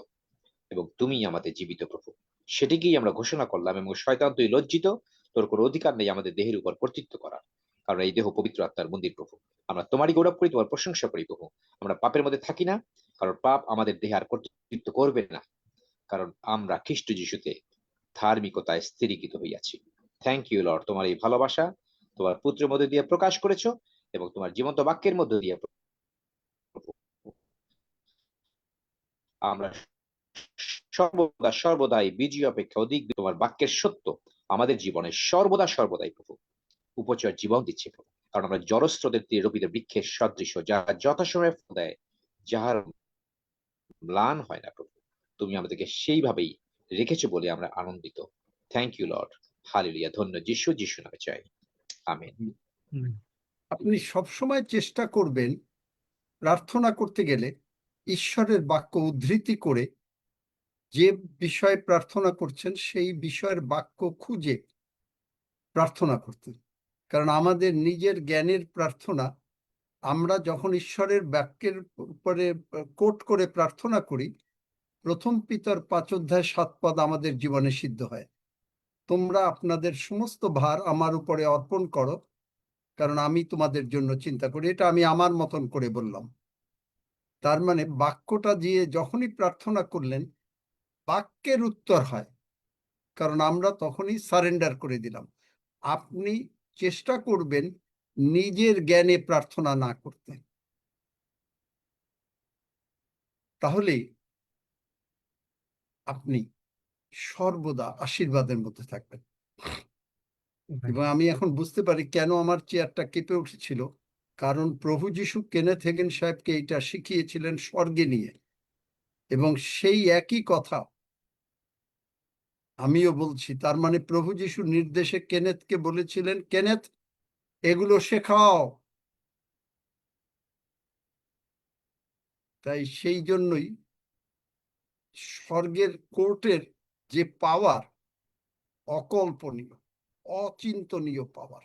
এবং তুমি আমাদের জীবিত প্রভু, সেটিকেই আমরা ঘোষণা করলাম। এবং শয়তান তুই লজ্জিত, তোর কোনো অধিকার নেই আমাদের দেহের উপর কর্তৃত্ব করার, কারণ এই দেহ পবিত্র আত্মার মন্দির প্রভু। আমরা তোমারই গৌরব করি, তোমার প্রশংসা করি প্রভু। আমরা পাপের মধ্যে থাকি না, কারণ পাপ আমাদের দেহে আর কর্তৃত্ব করবে না, কারণ আমরা খ্রিস্ট যিশুতে ধার্মিকতায় স্থিরীকৃত হইয়াছি। থ্যাংক ইউ লর্ড, তোমার এই ভালোবাসা তোমার পুত্রের মধ্যে দিয়ে প্রকাশ করেছো, এবং তোমার জীবন্ত বাক্যের মধ্যে দিয়ে আমরা সর্বদাই বিজয় অপেক্ষা অধিক তোমার বাক্যের সত্য আমাদের জীবনে সর্বদাই প্রভু উপচয় জীবন দিচ্ছে প্রভু, কারণ আমরা জলস্রোতের তীরে রোপিত বৃক্ষের সদৃশ, যা যথাসময়ে ফল দেয়, যাহার ম্লান হয় না প্রভু। তুমি আমাদেরকে সেইভাবেই রেখেছো বলে আমরা আনন্দিত। Thank you lord. হালেলুয়া। ধন্য যিশু, যিশু নামে চাই, আমেন। আপনি সবসময় চেষ্টা করবেন প্রার্থনা করতে গেলে ঈশ্বরের বাক্য উদ্ধৃতি করে যে বিষয়ে প্রার্থনা করছেন সেই বিষয়ের বাক্য খুঁজে প্রার্থনা করতে। কারণ আমাদের নিজের জ্ঞানের প্রার্থনা, আমরা যখন ঈশ্বরের বাক্যের উপরে কোট করে প্রার্থনা করি, প্রথম পিতর 5:7 আমাদের জীবনে সিদ্ধ হয়। তোমরা আপনাদের সমস্ত ভার আমার উপরে অর্পণ করো, কারণ আমি তোমাদের জন্য চিন্তা করি। এটা আমি আমার মতন করে বললাম। তার মানে বাক্যটা দিয়ে যখনই প্রার্থনা করলেন, বাক্যের উত্তর হয়, কারণ আমরা তখনই সারেন্ডার করে দিলাম। আপনি চেষ্টা করবেন নিজের জ্ঞানে প্রার্থনা না করতে, তাহলে আপনি সর্বদা আশীর্বাদের মধ্যে থাকবেন। এবং আমি এখন বুঝতে পারি কেন আমার চেয়ারটা কেঁপে উঠেছিল, কারণ প্রভু যীশু কেনেথ হেগেন সাহেবকে এটা শিখিয়েছিলেন স্বর্গে নিয়ে, এবং সেই একই কথা আমিও বলছি। তার মানে প্রভু যীশু নির্দেশে কেনেথকে বলেছিলেন, কেনেথ এগুলো শেখাও। তাই সেই জন্যই স্বর্গের কোর্টের যে পাওয়ার, অকল্পনীয়, অচিন্তনীয় পাওয়ার।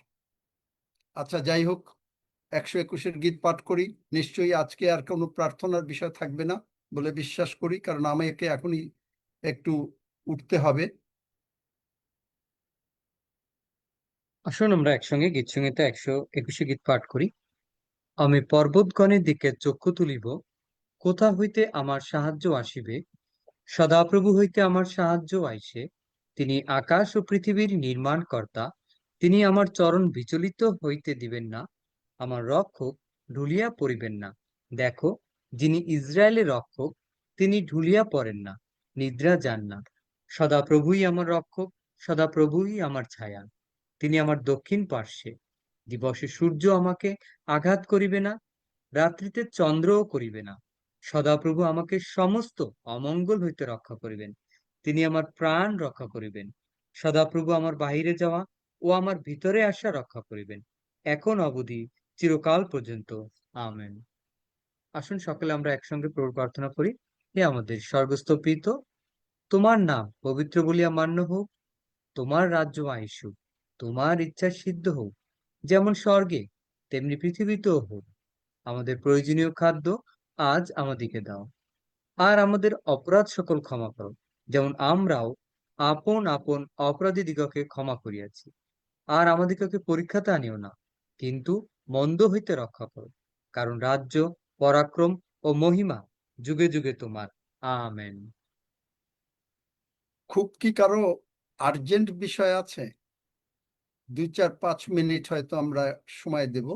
আচ্ছা, যাই হোক, 121 গীত পাঠ করি। নিশ্চয়ই আজকে আর কোনো প্রার্থনার বিষয় থাকবে না বলে বিশ্বাস করি, কারণ আমাকে এখনই একটু উঠতে হবে। আসুন আমরা একসঙ্গে গীত সঙ্গীতে 121 গীত পাঠ করি। আমি পর্বতগণের দিকে চক্ষু তুলিব, কোথা হইতে আমার সাহায্য আসিবে? সদাপ্রভু হইতে আমার সাহায্য আইসে। তিনি আকাশ ও পৃথিবীর নির্মাণকর্তা। তিনি আমার চরণ বিচলিত হইতে দিবেন না, আমার রক্ষক ঢুলিয়া পড়িবেন না। দেখো, যিনি ইসরায়েলের রক্ষক, তিনি ঢুলিয়া পড়েন না, নিদ্রা যান না। সদাপ্রভুই আমার রক্ষক, সদাপ্রভুই আমার ছায়া। তিনি আমার দক্ষিণ পার্শ্বে। দিবসে সূর্য আমাকে আঘাত করিবে না, রাত্রিতে চন্দ্রও করিবে না। সদাপ্রভু আমাকে সমস্ত অমঙ্গল হইতে রক্ষা করিবেন। তিনি আমার প্রাণ রক্ষা করিবেন। সদাপ্রভু আমার বাহিরে যাওয়া ও আমার ভিতরে আসা রক্ষা করিবেন, এখন অবধি চিরকাল পর্যন্ত। আমেন। আসুন সকলে আমরা একসঙ্গে প্রভুর প্রার্থনা করি। হে আমাদের স্বর্গস্থ পিতা, তোমার নাম পবিত্র বলিয়া মান্য হোক, তোমার রাজ্য আইসুক, তোমার ইচ্ছা সিদ্ধ হোক, যেমন স্বর্গে তেমনি পৃথিবীতেও হোক। আমাদের প্রয়োজনীয় খাদ্য আজ আমাদিকে দাও, আর আমাদের অপরাধ সকল ক্ষমা করো, যেমন আমরাও আপন আপন অপরাধীদিগকে ক্ষমা করিয়াছি। আর আমাদিগকে পরীক্ষাতে আনিও না, কিন্তু মন্দ হইতে রক্ষা করো, কারণ রাজ্য, পরাক্রম ও মহিমা যুগে যুগে তোমার। আমেন। খুব কি কারো আর্জেন্ট বিষয় আছে? 2-4-5 মিনিট হয়তো আমরা সময় দেব।